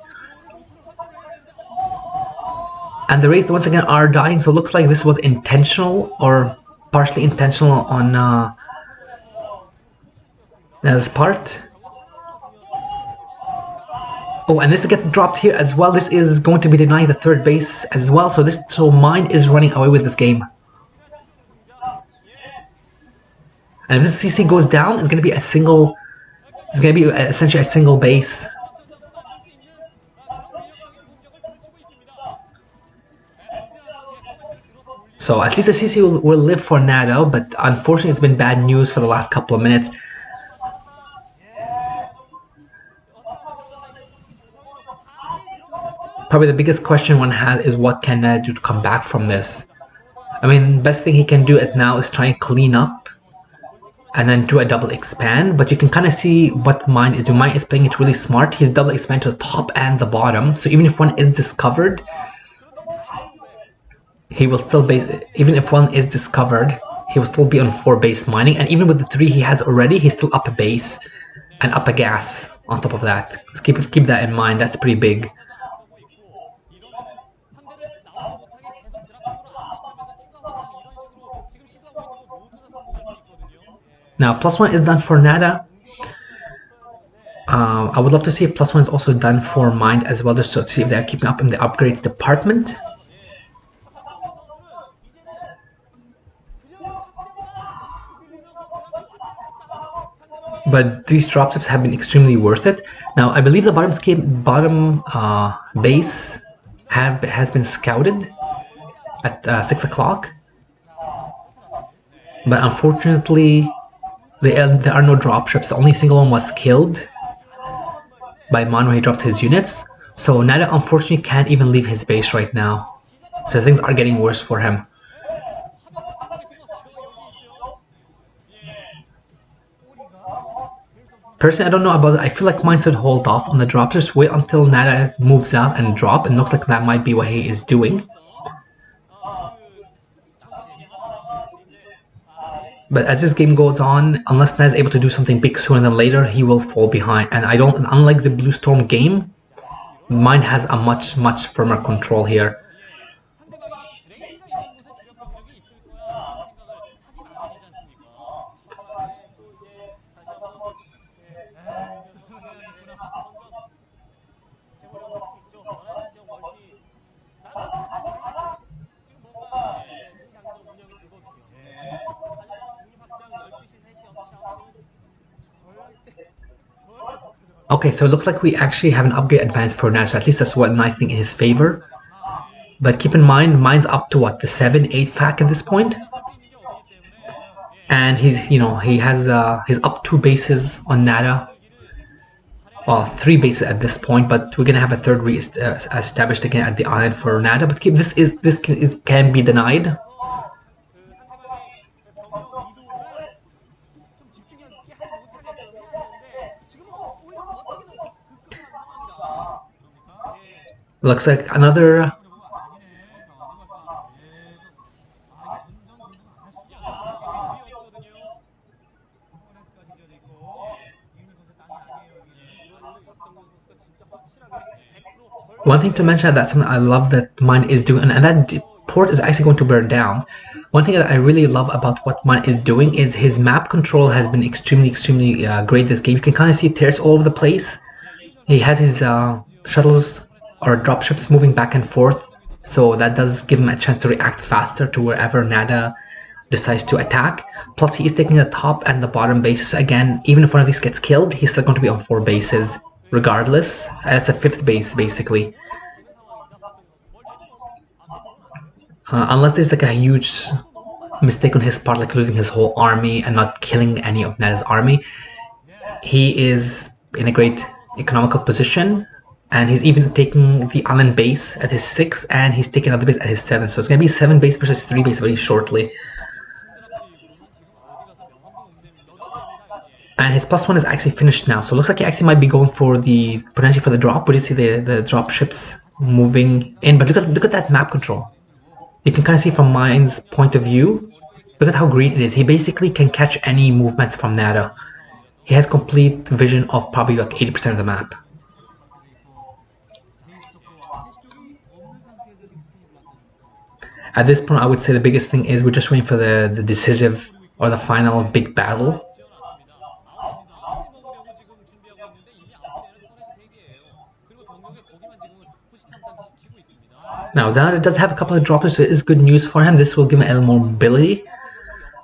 And the Wraith once again are dying, so it looks like this was intentional or partially intentional on Nada's part. Oh, and this gets dropped here as well. This is going to be denying the 3rd base as well, so Mind is running away with this game. And if this CC goes down, it's going to be essentially a single base. So at least the CC will live for Nada, but unfortunately it's been bad news for the last couple of minutes. Probably the biggest question one has is what can Nada do to come back from this? I mean, best thing he can do it now is try and clean up and then do a double expand, but you can kind of see what Mind is doing. Mind is playing it really smart. He's double expand to the top and the bottom, so even if one is discovered, he will still even if one is discovered, he will still be on 4 base mining, and even with the 3 he has already, he's still up a base and up a gas on top of that. Let's keep that in mind. That's pretty big. Now +1 is done for Nada. I would love to see if +1 is also done for Mind as well, just to see if they're keeping up in the upgrades department. but these dropships have been extremely worth it. Now, I believe the bottom base has been scouted at 6 o'clock, but unfortunately, there are no dropships. The only single one was killed by Man when he dropped his units. So Nada unfortunately can't even leave his base right now. So things are getting worse for him. Personally, I don't know about it. I feel like mine should hold off on the drops. Just wait until Nada moves out and drop. It looks like that might be what he is doing. But as this game goes on, unless Nada is able to do something big sooner than later, he will fall behind. And unlike the Blue Storm game, mine has a much firmer control here. Okay, so it looks like we actually have an upgrade advance for Nada, so at least that's one I think in his favor. But keep in mind, mine's up to what, the 7-8 fac at this point? And he's, he has his up 2 bases on Nada. Well, 3 bases at this point, but we're gonna have a third established again at the island for Nada. But this can be denied. Looks like another. One thing to mention, that's something I love that mine is doing, and that port is actually going to burn down. One thing that I really love about what mine is doing is his map control has been extremely great this game. You can kind of see turrets all over the place. He has his shuttles or dropships moving back and forth, so that does give him a chance to react faster to wherever Nada decides to attack. Plus, he is taking the top and the bottom bases. So again, even if one of these gets killed, he's still going to be on 4 bases regardless. That's a 5th base basically. Unless there's like a huge mistake on his part, like losing his whole army and not killing any of Nada's army, he is in a great economical position. And he's even taking the island base at his 6, and he's taking another base at his 7. So it's going to be 7 base versus 3 base very shortly. And his +1 is actually finished now. So it looks like he actually might be going for potentially for the drop. We did see the drop ships moving in. But look at that map control. You can kind of see from mine's point of view. Look at how green it is. He basically can catch any movements from Nada. He has complete vision of probably like 80% of the map. At this point, I would say the biggest thing is we're just waiting for the decisive or the final big battle. Now, Nada does have a couple of droppers, so it is good news for him. This will give him a little more mobility.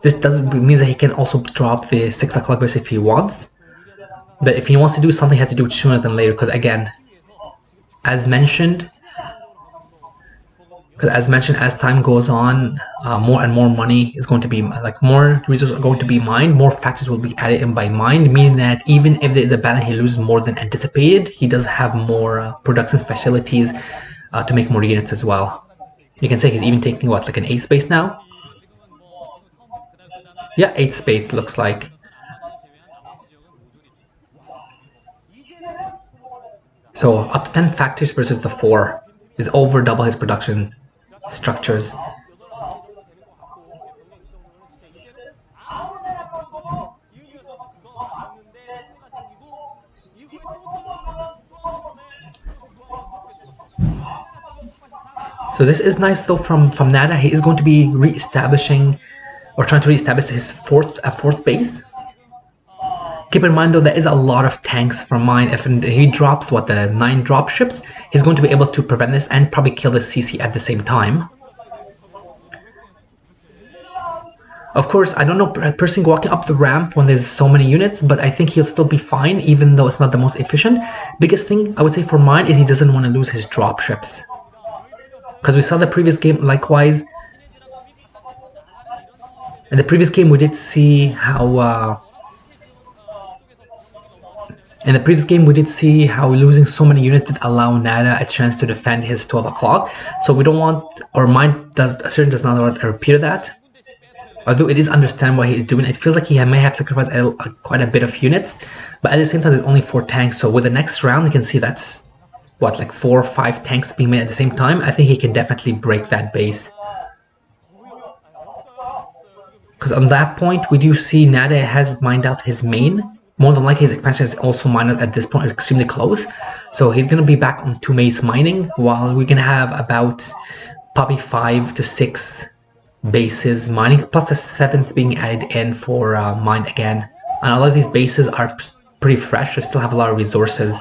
This does mean that he can also drop the 6 o'clock base if he wants. But if he wants to do something, he has to do it sooner than later, because again, as mentioned, as time goes on, more and more money is going to be, like more resources are going to be mined, more factors will be added in by mine, meaning that even if there is a battle he loses more than anticipated, he does have more production facilities to make more units as well. You can say he's even taking what, like an 8th base now? Yeah, 8th base looks like. So up to 10 factories versus the 4 is over double his production structures. So this is nice though from Nada. He is going to be re-establishing or trying to re-establish his fourth base. Keep in mind though, there is a lot of tanks from mine. If he drops the 9 drop ships, he's going to be able to prevent this and probably kill the CC at the same time. Of course, I don't know personally walking up the ramp when there's so many units, but I think he'll still be fine, even though it's not the most efficient. Biggest thing I would say for mine is he doesn't want to lose his drop ships. Because we saw the previous game, likewise. In the previous game, we did see how... in the previous game, we did see how losing so many units did allow Nada a chance to defend his 12 o'clock. So we don't want, or mine certainly does not want to repeat that. Although it is understandable what he is doing, it feels like he may have sacrificed quite a bit of units, but at the same time there's only 4 tanks, so with the next round you can see that's, what, like 4 or 5 tanks being made at the same time. I think he can definitely break that base. Because on that point, we do see Nada has mined out his main. More than likely his expansion is also mined out at this point, extremely close. So he's going to be back on 2 maze mining, while we're going to have about probably 5 to 6 bases mining, plus the 7th being added in for mine again. And a lot of these bases are pretty fresh, they still have a lot of resources.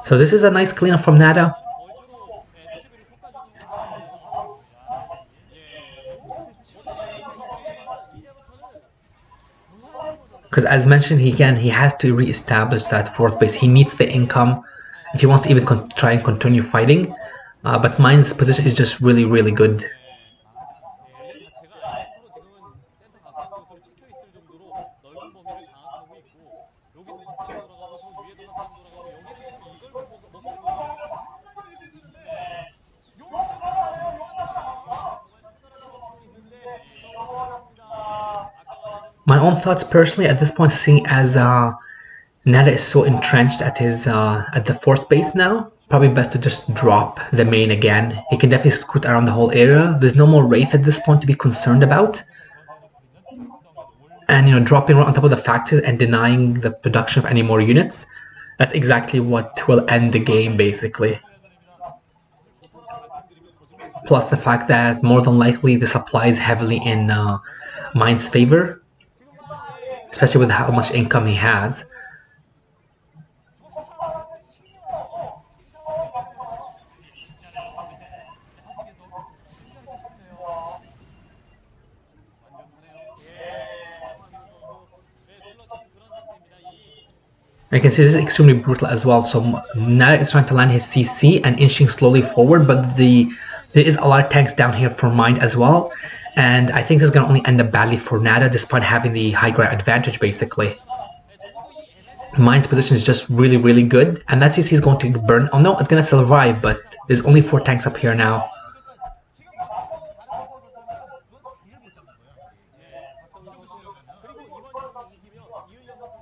So this is a nice cleanup from Nada. Because as mentioned, he has to re-establish that 4th base. He needs the income if he wants to even try and continue fighting. But mine's position is just really, really good. My own thoughts personally at this point, seeing as Nada is so entrenched at his at the 4th base now, probably best to just drop the main again. He can definitely scoot around the whole area. There's no more Wraith at this point to be concerned about. And, you know, dropping right on top of the factories and denying the production of any more units, that's exactly what will end the game, basically. Plus the fact that more than likely this applies heavily in mine's favor, especially with how much income he has. You can see this is extremely brutal as well. So Nada is trying to land his CC and inching slowly forward, but there is a lot of tanks down here for mine as well. And I think this is going to only end up badly for Nada, despite having the high ground advantage, basically. Mine's position is just really, really good. And that CC is going to burn. Oh no, it's going to survive, but there's only 4 tanks up here now.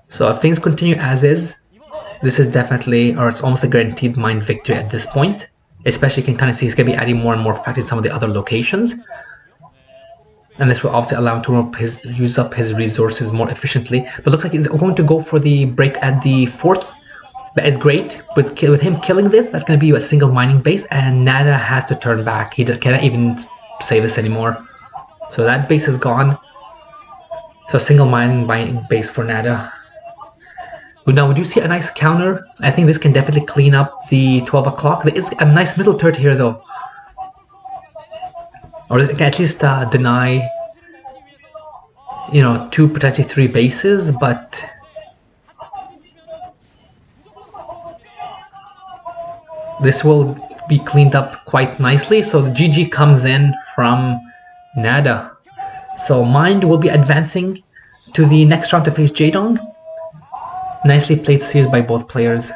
So if things continue as is, this is definitely, or it's almost a guaranteed mine victory at this point. Especially you can kind of see he's going to be adding more and more factories in some of the other locations. And this will obviously allow him to use up his resources more efficiently. But it looks like he's going to go for the break at the 4th. But it's great. With him killing this, that's going to be a single mining base. And Nada has to turn back. He just cannot even save this anymore. So that base is gone. So single mining base for Nada. Now we do see a nice counter. I think this can definitely clean up the 12 o'clock. There is a nice middle turret here though. Or it can at least deny, you know, 2, potentially 3 bases, but this will be cleaned up quite nicely. So the GG comes in from Nada. So Mind will be advancing to the next round to face Jaedong. Nicely played series by both players.